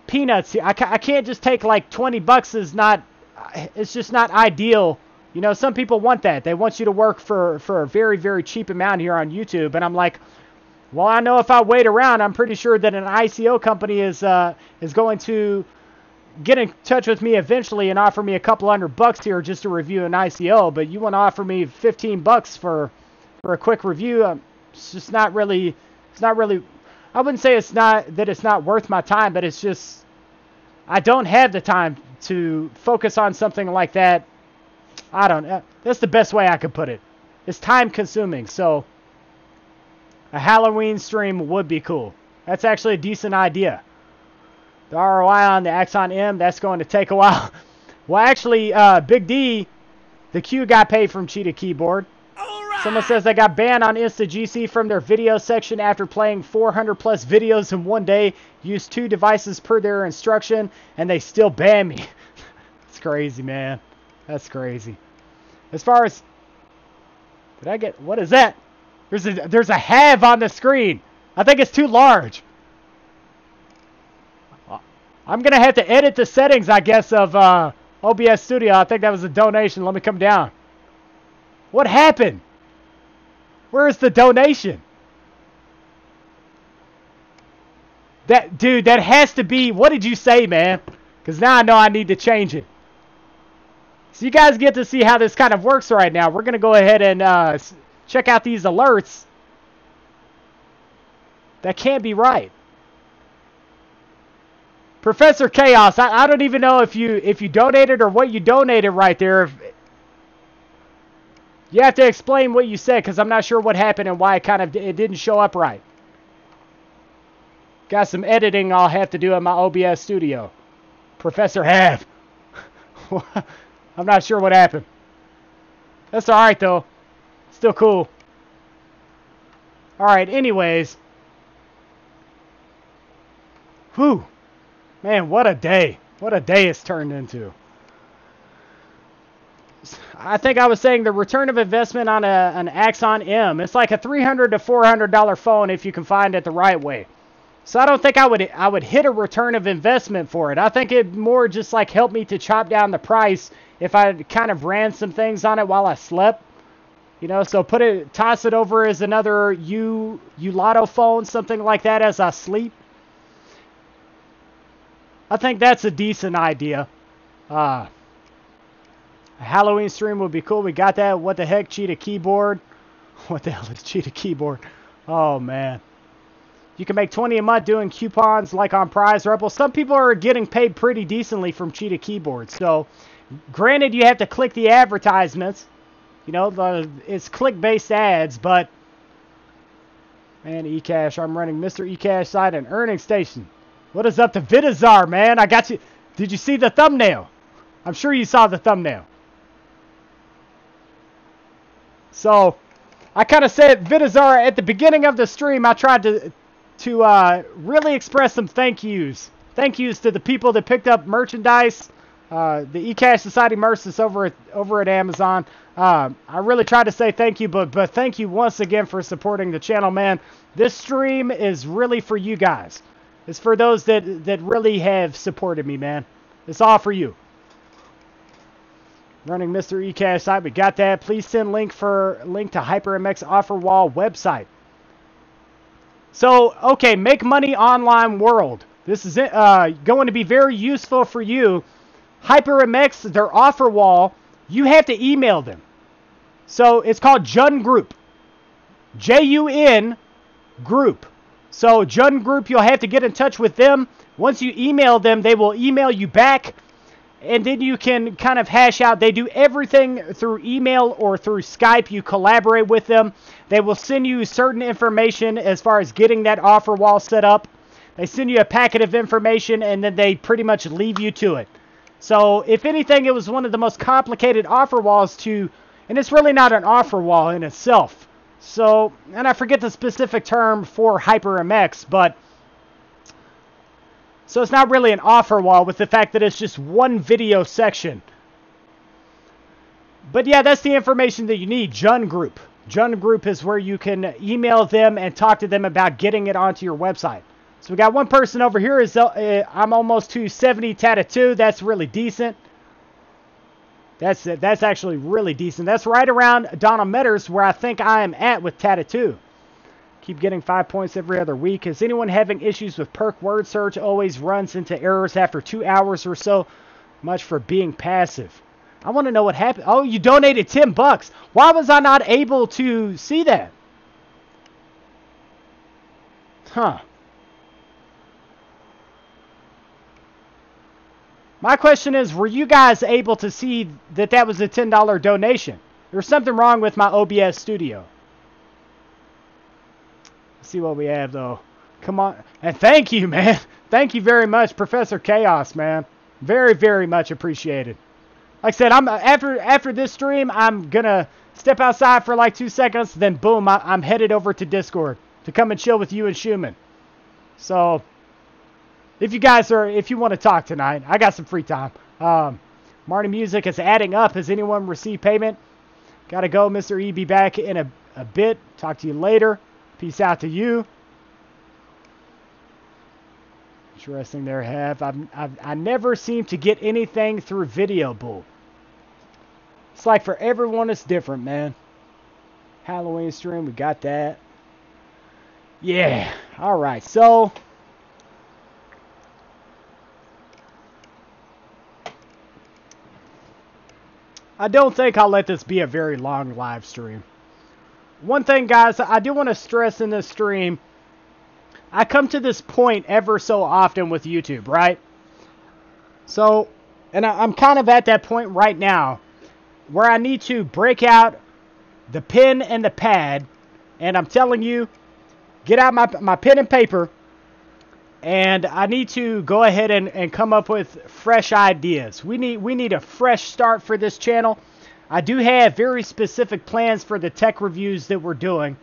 peanuts. I can't just take like $20 it's just not ideal. You know, some people want that. They want you to work for a very, very cheap amount here on YouTube. And I'm like, well, I know if I wait around, I'm pretty sure that an ICO company is going to get in touch with me eventually and offer me a couple $100 here just to review an ICO. But you want to offer me $15 for a quick review? It's just not really. It's not really. I wouldn't say it's not worth my time, but it's just I don't have the time to focus on something like that, I don't know. That's the best way I could put it. It's time consuming, so a Halloween stream would be cool. That's actually a decent idea. The ROI on the Axon M, that's going to take a while. Well, actually, Big D, the Q got paid from Cheetah Keyboard. Right. Someone says they got banned on InstaGC from their video section after playing 400 plus videos in one day, used 2 devices per their instruction, and they still ban me. That's crazy, man. That's crazy. As far as... Did I get... What is that? There's a have on the screen. I think it's too large. I'm going to have to edit the settings, I guess, of OBS Studio. I think that was a donation. Let me come down. What happened? Where is the donation? Dude, that has to be... What did you say, man? Because now I know I need to change it. So you guys get to see how this kind of works right now. We're going to go ahead and check out these alerts. That can't be right. Professor Chaos, I don't even know if you donated or what you donated right there. You have to explain what you said because I'm not sure what happened and why it didn't show up right. Got some editing I'll have to do in my OBS studio. Professor Have. I'm not sure what happened. That's alright though. Still cool. Alright, anyways. Whew. Man, what a day. What a day it's turned into. I think I was saying the return of investment on an Axon M. It's like a $300 to $400 phone if you can find it the right way. So I don't think I would hit a return of investment for it. I think it more just like helped me to chop down the price if I kind of ran some things on it while I slept. You know, so toss it over as another Lotto phone, something like that as I sleep. I think that's a decent idea. A Halloween stream would be cool. We got that. What the heck, Cheetah Keyboard? What the hell is Cheetah Keyboard? Oh, man. You can make 20 a month doing coupons like on Prize Rebel. Some people are getting paid pretty decently from Cheetah Keyboard. So, granted, you have to click the advertisements. You know, it's click-based ads, but... Man, eCash. I'm running Mr. eCash site and earning station. What is up to Vidazar, man? I got you. Did you see the thumbnail? I'm sure you saw the thumbnail. So, I kind of said, Vidazar, at the beginning of the stream, I tried to really express some thank yous. Thank yous to the people that picked up merchandise. The ECashsociety merch is over at Amazon. I really tried to say thank you, but thank you once again for supporting the channel, man. This stream is really for you guys. It's for those that really have supported me, man. It's all for you. Running Mr. eCash site, we got that. Please send link to HyperMX offer wall website. So, okay, make money online world. This is going to be very useful for you. HyperMX, their offer wall, you have to email them. So it's called Jun Group. Jun Group. So Jun Group, you'll have to get in touch with them. Once you email them, they will email you back. And then you can kind of hash out. They do everything through email or through Skype. You collaborate with them. They will send you certain information as far as getting that offer wall set up. They send you a packet of information and then they pretty much leave you to it. So if anything, it was one of the most complicated offer walls to, and it's really not an offer wall in itself. So, and I forget the specific term for HyperMX, but so it's not really an offer wall with the fact that it's just one video section. But yeah, that's the information that you need. Jun Group. Jun Group is where you can email them and talk to them about getting it onto your website. So we got one person over here. I'm almost to 70 tattoo. That's really decent. That's actually really decent. That's right around Donna Metters where I think I am at with tattoo. Keep getting 5 points every other week. Is anyone having issues with perk word search? Always runs into errors after 2 hours or so. Much for being passive. I want to know what happened. Oh, you donated $10. Why was I not able to see that? Huh. My question is, were you guys able to see that that was a $10 donation? There's something wrong with my OBS studio. Let's see what we have, though. Come on. And thank you, man. Thank you very much, Professor Chaos, man. Very, very much appreciated. Like I said, after this stream, I'm going to step outside for like 2 seconds, then boom, I'm headed over to Discord to come and chill with you and Schumann. So, if you want to talk tonight, I got some free time. Marty Music is adding up. Has anyone received payment? Gotta go, Mr. E. Be back in a bit. Talk to you later. Peace out to you. Interesting there, have. I never seem to get anything through Video Bull. It's like for everyone it's different, man. Halloween stream, we got that. Yeah. Alright, so I don't think I'll let this be a very long live stream. One thing, guys, I do want to stress in this stream, I come to this point ever so often with YouTube, right? So, and I'm kind of at that point right now where I need to break out the pen and the pad, and I'm telling you, get out my pen and paper, and I need to go ahead and come up with fresh ideas. We need a fresh start for this channel. I do have very specific plans for the tech reviews that we're doing,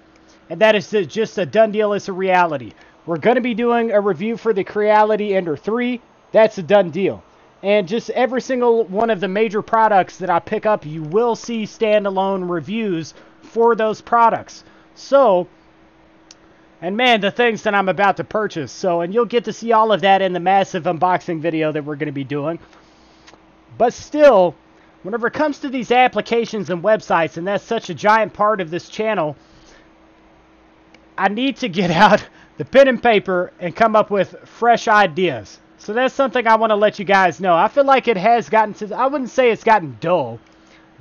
and that is just a done deal. It's a reality. We're going to be doing a review for the Creality Ender 3. That's a done deal. And just every single one of the major products that I pick up, you will see standalone reviews for those products. So, and man, the things that I'm about to purchase. So, and you'll get to see all of that in the massive unboxing video that we're going to be doing. But still, whenever it comes to these applications and websites, and that's such a giant part of this channel, I need to get out the pen and paper and come up with fresh ideas. So that's something I want to let you guys know. I feel like it has gotten to, I wouldn't say it's gotten dull,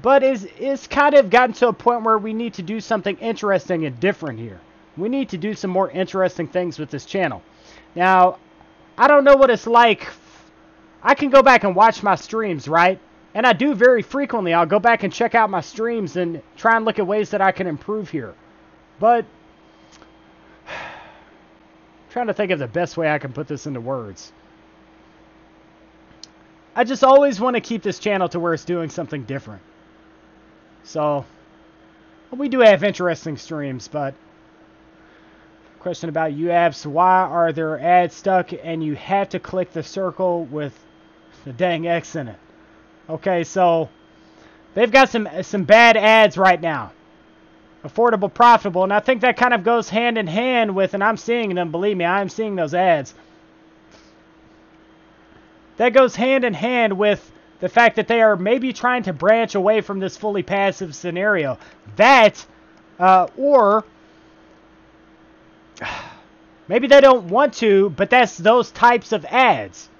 but it's kind of gotten to a point where we need to do something interesting and different here. We need to do some more interesting things with this channel. Now, I don't know what it's like. I can go back and watch my streams, right? And I do very frequently. I'll go back and check out my streams and try and look at ways that I can improve here. But trying to think of the best way I can put this into words. I just always want to keep this channel to where it's doing something different. So, we do have interesting streams, but question about UApps. Why are there ads stuck and you have to click the circle with the dang X in it? Okay, so they've got some bad ads right now. Affordable, profitable, and I think that kind of goes hand in hand with, and I'm seeing them, believe me, I'm seeing those ads. That goes hand in hand with the fact that they are maybe trying to branch away from this fully passive scenario. That, or maybe they don't want to, but that's those types of ads.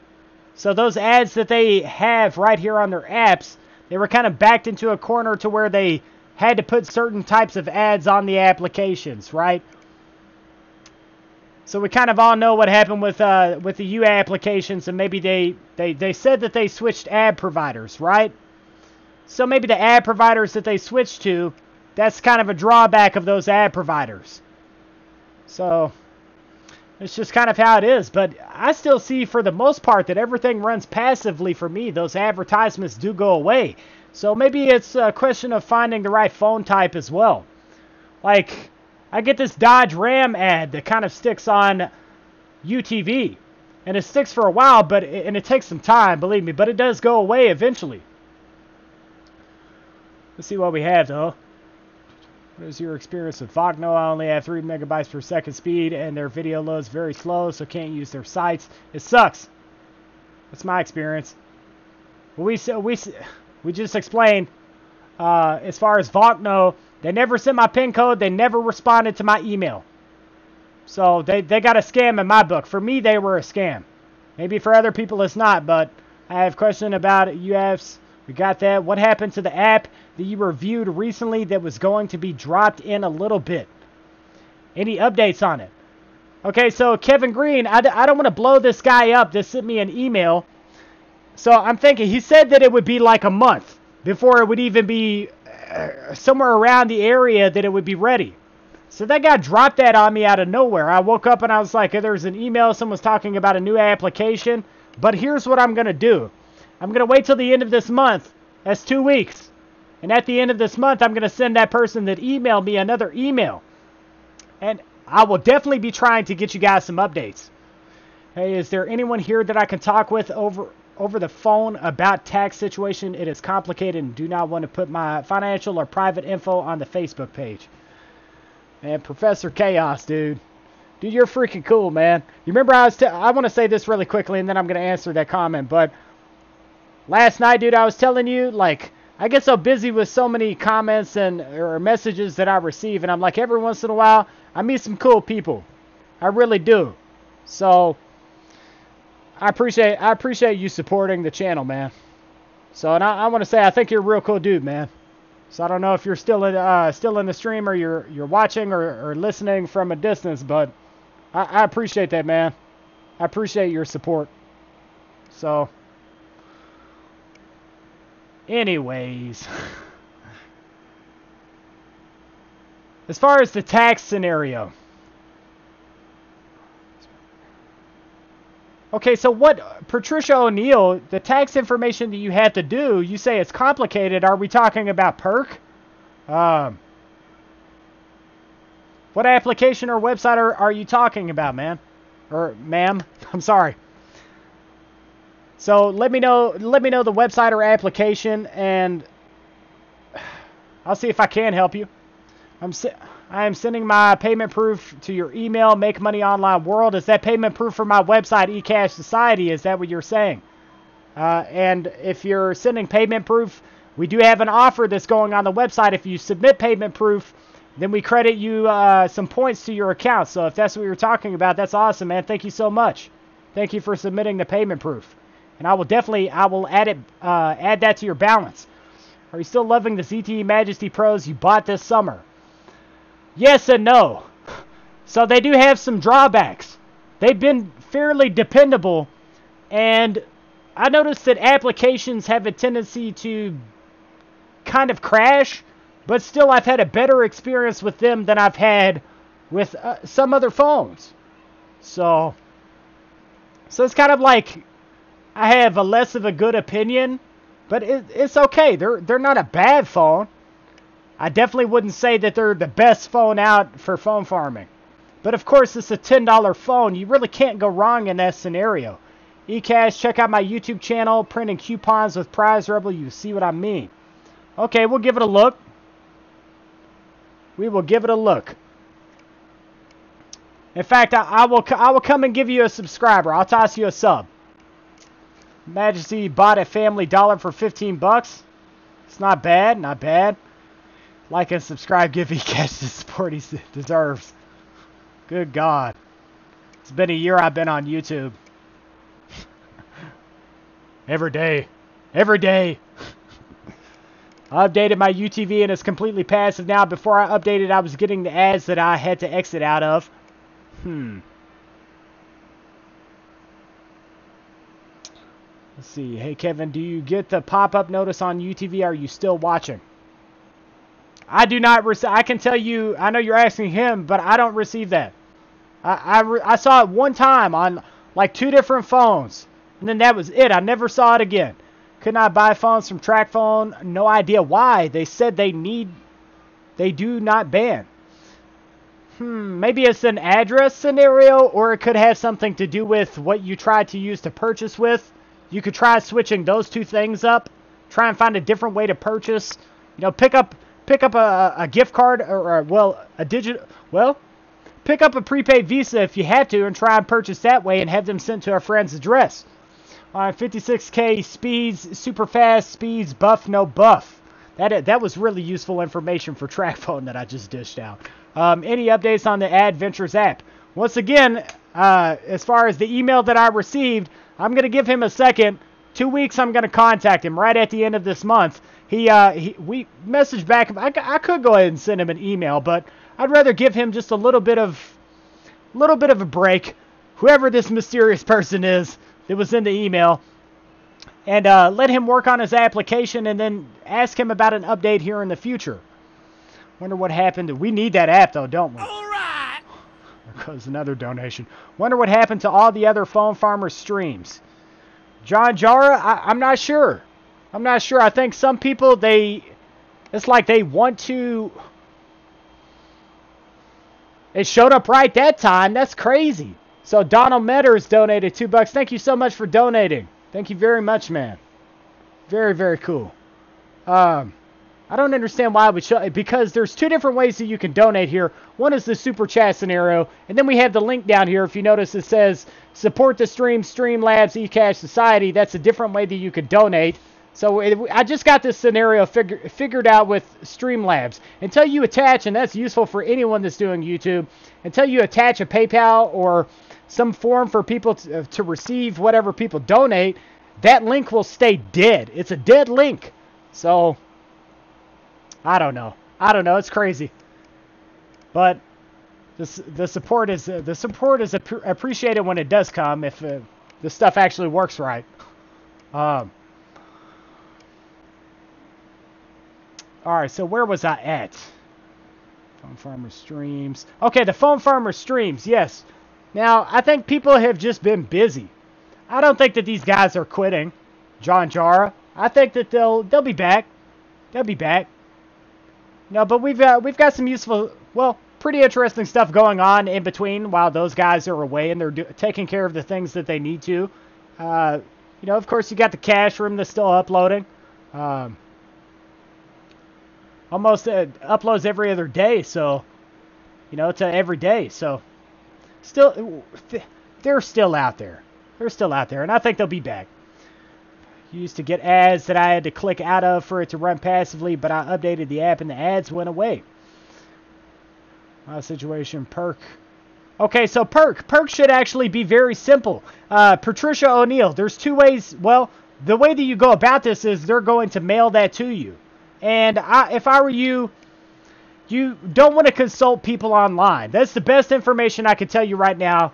So those ads that they have right here on their apps, they were kind of backed into a corner to where they had to put certain types of ads on the applications, right? So we kind of all know what happened with the U applications, and maybe they said that they switched ad providers, right? So maybe the ad providers that they switched to, that's kind of a drawback of those ad providers. So it's just kind of how it is. But I still see, for the most part, that everything runs passively for me. Those advertisements do go away. So maybe it's a question of finding the right phone type as well. Like, I get this Dodge Ram ad that kind of sticks on UTV. And it sticks for a while, and it takes some time, believe me. But it does go away eventually. Let's see what we have, though. What is your experience with Vogno? I only have 3 megabytes per second speed, and their video loads very slow, so can't use their sites. It sucks. That's my experience. We just explained, as far as Vogno, they never sent my PIN code. They never responded to my email. So they got a scam in my book. For me, they were a scam. Maybe for other people it's not, but I have a question about UFs. We got that. What happened to the app that you reviewed recently that was going to be dropped in a little bit? Any updates on it? Okay, so Kevin Green, I don't want to blow this guy up that sent me an email. So I'm thinking, he said that it would be like a month before it would even be somewhere around the area that it would be ready. So that guy dropped that on me out of nowhere. I woke up and I was like, there's an email, someone's talking about a new application. But here's what I'm going to do. I'm going to wait till the end of this month. That's 2 weeks. And at the end of this month, I'm going to send that person that emailed me another email. And I will definitely be trying to get you guys some updates. Hey, is there anyone here that I can talk with over the phone about tax situation? It is complicated and do not want to put my financial or private info on the Facebook page. Man, Professor Chaos, dude. Dude, you're freaking cool, man. You remember I want to say this really quickly and then I'm going to answer that comment. But last night, dude, I was telling you, like, I get so busy with so many comments or messages that I receive. And I'm like, every once in a while, I meet some cool people. I really do. So I appreciate you supporting the channel, man. So, and I want to say I think you're a real cool dude, man. So I don't know if you're still in the stream or you're watching or listening from a distance, but I appreciate that, man. I appreciate your support. So, anyways, as far as the tax scenario. Okay, so what, Patricia O'Neill, the tax information that you have to do, you say it's complicated. Are we talking about PERC? What application or website are you talking about, man? Or ma'am? I'm sorry. So let me know the website or application, and I'll see if I can help you. I am sending my payment proof to your email, Make Money Online World. Is that payment proof for my website, ECashsociety? Is that what you're saying? And if you're sending payment proof, we do have an offer that's going on the website. If you submit payment proof, then we credit you some points to your account. So if that's what you're talking about, that's awesome, man. Thank you so much. Thank you for submitting the payment proof. And I will add that to your balance. Are you still loving the ZTE Majesty Pros you bought this summer? Yes and no. So they do have some drawbacks. They've been fairly dependable, and I noticed that applications have a tendency to kind of crash, but still I've had a better experience with them than I've had with some other phones. So it's kind of like I have a less of a good opinion, but it's okay. They're not a bad phone. I definitely wouldn't say that they're the best phone out for phone farming. But of course, it's a $10 phone. You really can't go wrong in that scenario. eCash, check out my YouTube channel, Printing Coupons with Prize Rebel. You see what I mean. Okay, we'll give it a look. We will give it a look. In fact, I will come and give you a subscriber. I'll toss you a sub. Majesty bought at Family Dollar for 15 bucks. It's not bad, not bad. Like and subscribe, give eCash the support he deserves. Good God. It's been a year I've been on YouTube. Every day. Every day. I updated my UTV and it's completely passive now. Before I updated, I was getting the ads that I had to exit out of. Let's see. Hey, Kevin, do you get the pop-up notice on UTV? Are you still watching? I do not receive. I can tell you, I know you're asking him, but I don't receive that. I saw it one time on like 2 different phones, and then that was it. I never saw it again. Could not buy phones from TrackPhone. No idea why. They said they do not ban. Maybe it's an address scenario, or it could have something to do with what you tried to use to purchase with. You could try switching those two things up. Try and find a different way to purchase. You know, pick up a gift card or pick up a prepaid Visa if you had to and try and purchase that way and have them sent to a friend's address. 56K speeds, super fast speeds, buff, no buff. That was really useful information for TrackPhone that I just dished out. Any updates on the Adventures app? Once again, as far as the email that I received, I'm going to give him a second. 2 weeks, I'm going to contact him right at the end of this month. We messaged back. I could go ahead and send him an email, but I'd rather give him just a little bit of a break. Whoever this mysterious person is that was in the email, and let him work on his application, and then ask him about an update here in the future. Wonder what happened. We need that app, though, don't we? All right. There goes another donation. Wonder what happened to all the other Phone Farmer streams. John Jara, I'm not sure. I'm not sure. I think some people, it's like they want to... It showed up right that time. That's crazy. So Donald Metters donated $2. Thank you so much for donating. Thank you very much, man. Very, very cool. I don't understand why I would show... Because there's two different ways that you can donate here. One is the Super Chat scenario. And then we have the link down here. If you notice, it says, support the stream, Streamlabs, ECashsociety. That's a different way that you could donate. So I just got this scenario figured out with Streamlabs. Until you attach, and that's useful for anyone that's doing YouTube, until you attach a PayPal or some form for people to receive whatever people donate, that link will stay dead. It's a dead link. So, I don't know. It's crazy. But the support is appreciated when it does come, if the stuff actually works right. Alright, so where was I at? Phone Farmer streams. Okay, the Phone Farmer streams, yes. Now, I think people have just been busy. I don't think that these guys are quitting. John Jara. I think that they'll be back. They'll be back. No, but we've got some useful, well, pretty interesting stuff going on in between while those guys are away and they're taking care of the things that they need to. Of course, you got the cash room that's still uploading. Almost uploads every other day, so, to every day. So, they're still out there. They're still out there, and I think they'll be back. Used to get ads that I had to click out of for it to run passively, but I updated the app and the ads went away. My situation, perk. Okay, so perk should actually be very simple. Patricia O'Neill, there's two ways. Well, the way that you go about this is they're going to mail that to you. And if I were you, you don't want to consult people online. That's the best information I can tell you right now.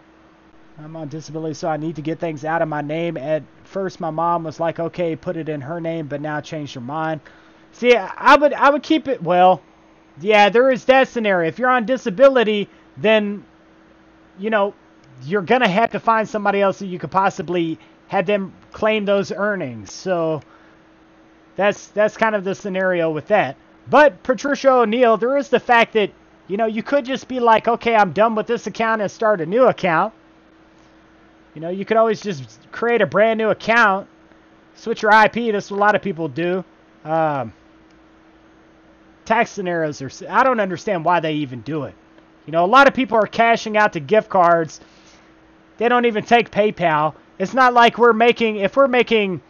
I'm on disability, so I need to get things out of my name. At first, my mom was like, okay, put it in her name, but now changed her mind. See, I would keep it, well, yeah, there is that scenario. If you're on disability, then, you're going to have to find somebody else that you could possibly have them claim those earnings. So that's kind of the scenario with that. But Patricia O'Neill, there is the fact that, you could just be like, okay, I'm done with this account and start a new account. You could always just create a brand new account, switch your IP. That's what a lot of people do. Tax scenarios I don't understand why they even do it. A lot of people are cashing out to gift cards. They don't even take PayPal. It's not like if we're making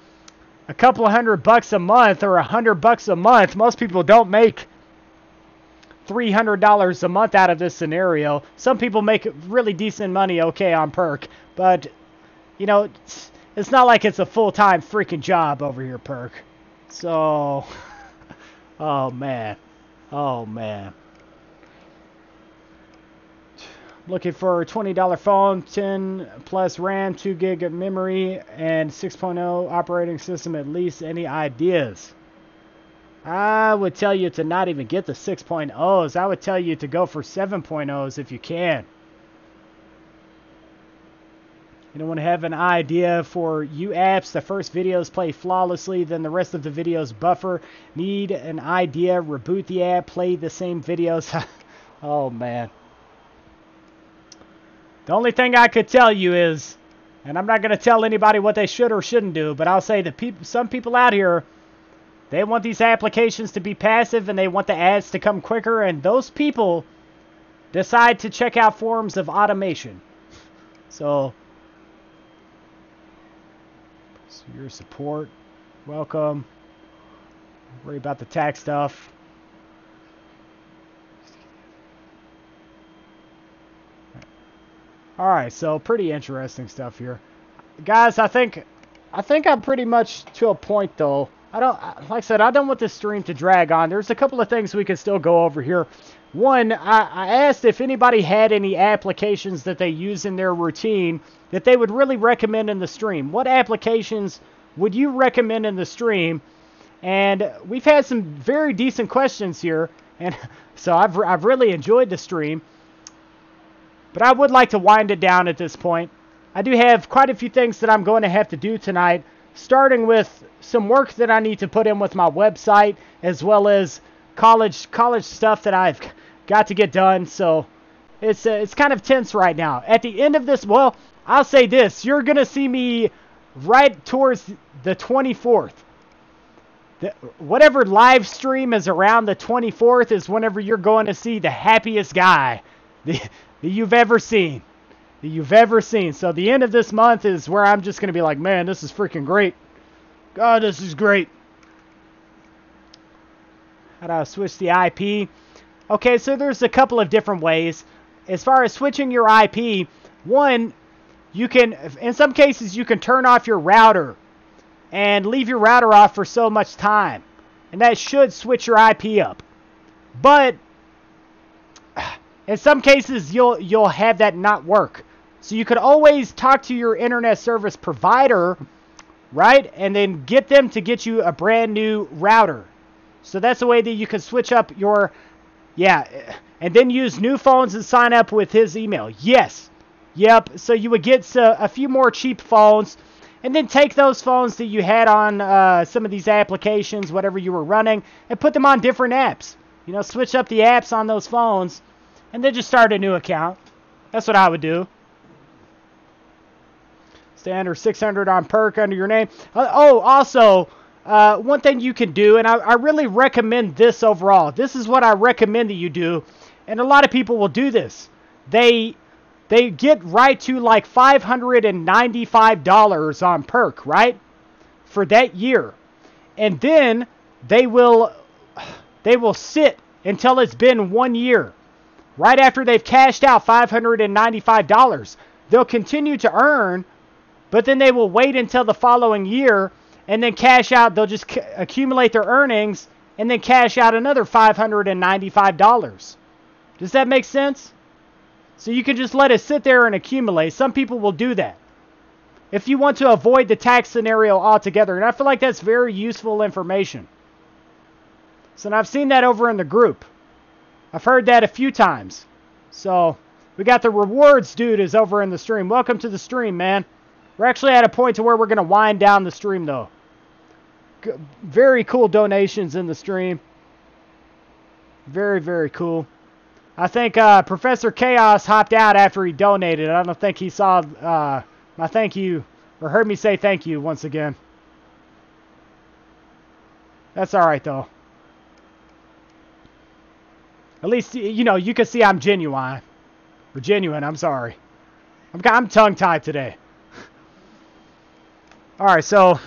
a couple of $100 a month or $100 a month, most people don't make $300 a month out of this scenario. Some people make really decent money, okay, on perk, but it's not like it's a full-time freaking job over here, perk. So, oh man, looking for a $20 phone, 10 plus RAM, 2 gig of memory, and 6.0 operating system. At least, any ideas? I would tell you to not even get the 6.0s. I would tell you to go for 7.0s if you can. You don't want to have an idea for you apps. The first videos play flawlessly, then the rest of the videos buffer. Need an idea, reboot the app, play the same videos. Oh, man. The only thing I could tell you is, and I'm not going to tell anybody what they should or shouldn't do, but I'll say that some people out here, they want these applications to be passive and they want the ads to come quicker, and those people decide to check out forms of automation. So your support, welcome. Worry about the tax stuff. Alright, so pretty interesting stuff here. Guys, I think I'm pretty much to a point though. Like I said, I don't want this stream to drag on. There's a couple of things we can still go over here. One, I asked if anybody had any applications that they use in their routine that they would really recommend in the stream. What applications would you recommend in the stream? And we've had some very decent questions here, and so I've really enjoyed the stream. But I would like to wind it down at this point. I do have quite a few things that I'm going to have to do tonight, starting with some work that I need to put in with my website, as well as college stuff that I've got to get done. So it's kind of tense right now. At the end of this, well, I'll say this: you're gonna see me right towards the 24th. Whatever live stream is around the 24th is whenever you're going to see the happiest guy that you've ever seen. So the end of this month is where I'm just going to be like, man, this is freaking great. God, this is great. How do I switch the IP? Okay, so there's a couple of different ways. As far as switching your IP, one, you can, in some cases, you can turn off your router and leave your router off for so much time, and that should switch your IP up. But in some cases, you'll have that not work. So you could always talk to your internet service provider, right, and then get them to get you a brand new router. So that's a way that you can switch up your, and then use new phones and sign up with his email. Yes, yep. So you would get a few more cheap phones. And then take those phones that you had on some of these applications, whatever you were running, and put them on different apps. You know, switch up the apps on those phones, and then just start a new account. That's what I would do. Stay under 600 on perk under your name. Also, one thing you can do, and I really recommend this overall. This is what I recommend that you do, and a lot of people will do this. They get right to like $595 on perk, right? For that year. And then they will sit until it's been 1 year. Right after they've cashed out $595. They'll continue to earn, but then they will wait until the following year and then cash out. They'll just accumulate their earnings and then cash out another $595. Does that make sense? So you can just let it sit there and accumulate. Some people will do that if you want to avoid the tax scenario altogether. And I feel like that's very useful information. So and I've seen that over in the group. I've heard that a few times. So we got the rewards dude is over in the stream. Welcome to the stream, man. We're actually at a point to where we're going to wind down the stream, though. Very cool donations in the stream. Very, very cool. I think Professor Chaos hopped out after he donated. I don't think he saw my thank you or heard me say thank you once again. That's all right, though. At least, you know, you can see I'm genuine. Or genuine, I'm sorry. I'm tongue-tied today. All right, so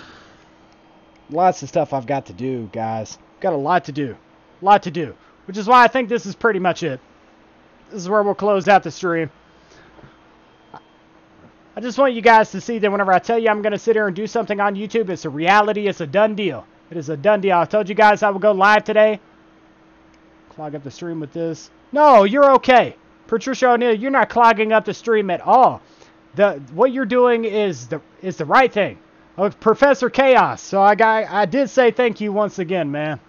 lots of stuff I've got to do, guys. Got a lot to do. Which is why I think this is pretty much it. This is where we'll close out the stream. I just want you guys to see that whenever I tell you I'm going to sit here and do something on YouTube, it's a reality. It's a done deal. It is a done deal. I told you guys I would go live today. Clog up the stream with this. No, you're okay. Patricia O'Neill, you're not clogging up the stream at all. What you're doing is the right thing. Oh, Professor Chaos. So I did say thank you once again, man,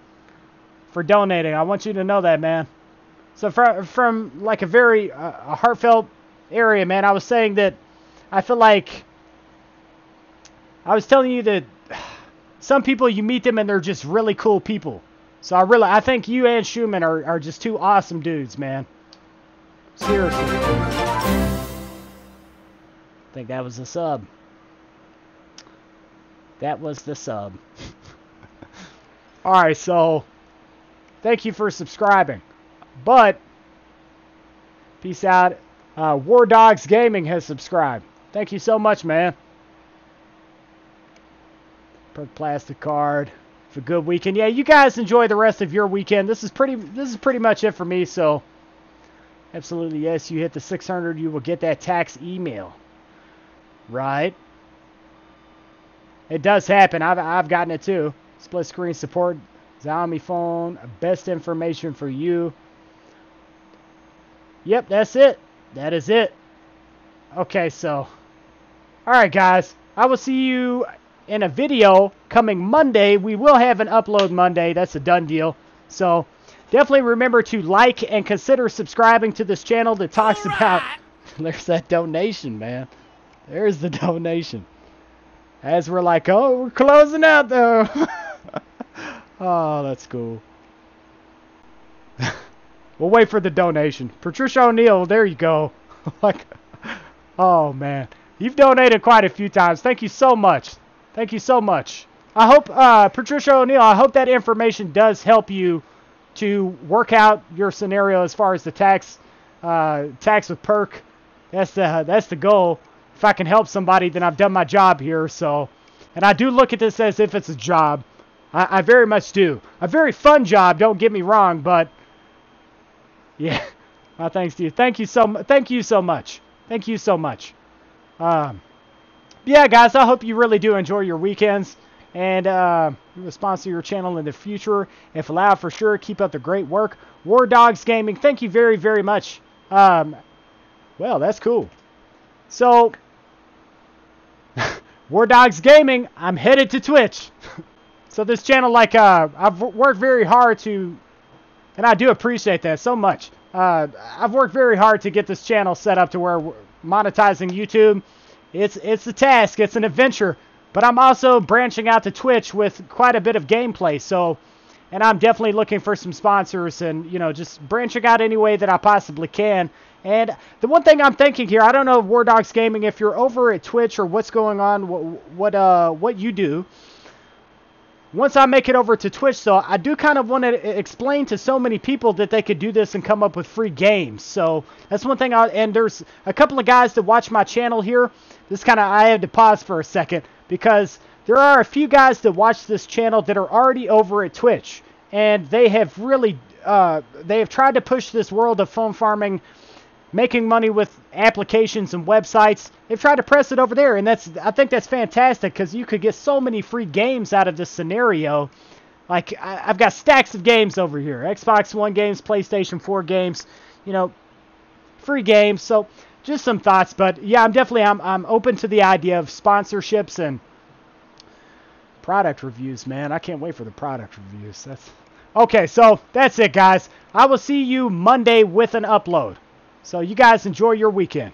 for donating. I want you to know that, man. So from like a very a heartfelt area, man, I was saying that I feel like I was telling you that some people, you meet them and they're just really cool people. So I think you and Schumann are just two awesome dudes, man. Seriously. I think that was the sub. That was the sub. Alright, so thank you for subscribing. But peace out. War Dogs Gaming has subscribed. Thank you so much, man. Perk plastic card. Have a good weekend. Yeah, you guys enjoy the rest of your weekend. This is pretty much it for me, so absolutely yes, you hit the 600, you will get that tax email. Right? It does happen. I've gotten it too. Split screen support, Xiaomi phone, best information for you. Yep, that's it. That is it. Okay, so alright guys, I will see you in a video coming Monday. We will have an upload Monday. That's a done deal. So definitely remember to like and consider subscribing to this channel that talks about... There's that donation, man. There's the donation. As we're like, oh, we're closing out, though. Oh, that's cool. We'll wait for the donation. Patricia O'Neill, there you go. Like, oh, man. You've donated quite a few times. Thank you so much. Thank you so much. I hope, Patricia O'Neill, I hope that information does help you to work out your scenario as far as the tax with perk. That's the goal. If I can help somebody, then I've done my job here. So, and I do look at this as if it's a job. I very much do. A very fun job, don't get me wrong, but yeah. My thanks to you. Thank you so much. Thank you so much. Thank you so much. Yeah, guys, I hope you really do enjoy your weekends, and we will sponsor your channel in the future if allowed, for sure. Keep up the great work. War Dogs Gaming, thank you very, very much. Well, that's cool. So, War Dogs Gaming, I'm headed to Twitch. So this channel, like, I've worked very hard to, and I do appreciate that so much. I've worked very hard to get this channel set up to where monetizing YouTube, it's a task, it's an adventure. But I'm also branching out to Twitch with quite a bit of gameplay. So, and I'm definitely looking for some sponsors and, you know, just branching out any way that I possibly can. And the one thing I'm thinking here, I don't know, War Dogs Gaming, if you're over at Twitch or what's going on, what you do. Once I make it over to Twitch, so I do kind of want to explain to so many people that they could do this and come up with free games. So that's one thing. And there's a couple of guys that watch my channel here. I had to pause for a second because there are a few guys that watch this channel that are already over at Twitch, and they have really they have tried to push this world of phone farming, making money with applications and websites. They've tried to press it over there, and I think that's fantastic because you could get so many free games out of this scenario. Like, I've got stacks of games over here. Xbox One games, PlayStation 4 games, you know, free games. So just some thoughts, but yeah, I'm open to the idea of sponsorships and product reviews, man. I can't wait for the product reviews. Okay, so that's it, guys. I will see you Monday with an upload. So you guys enjoy your weekend.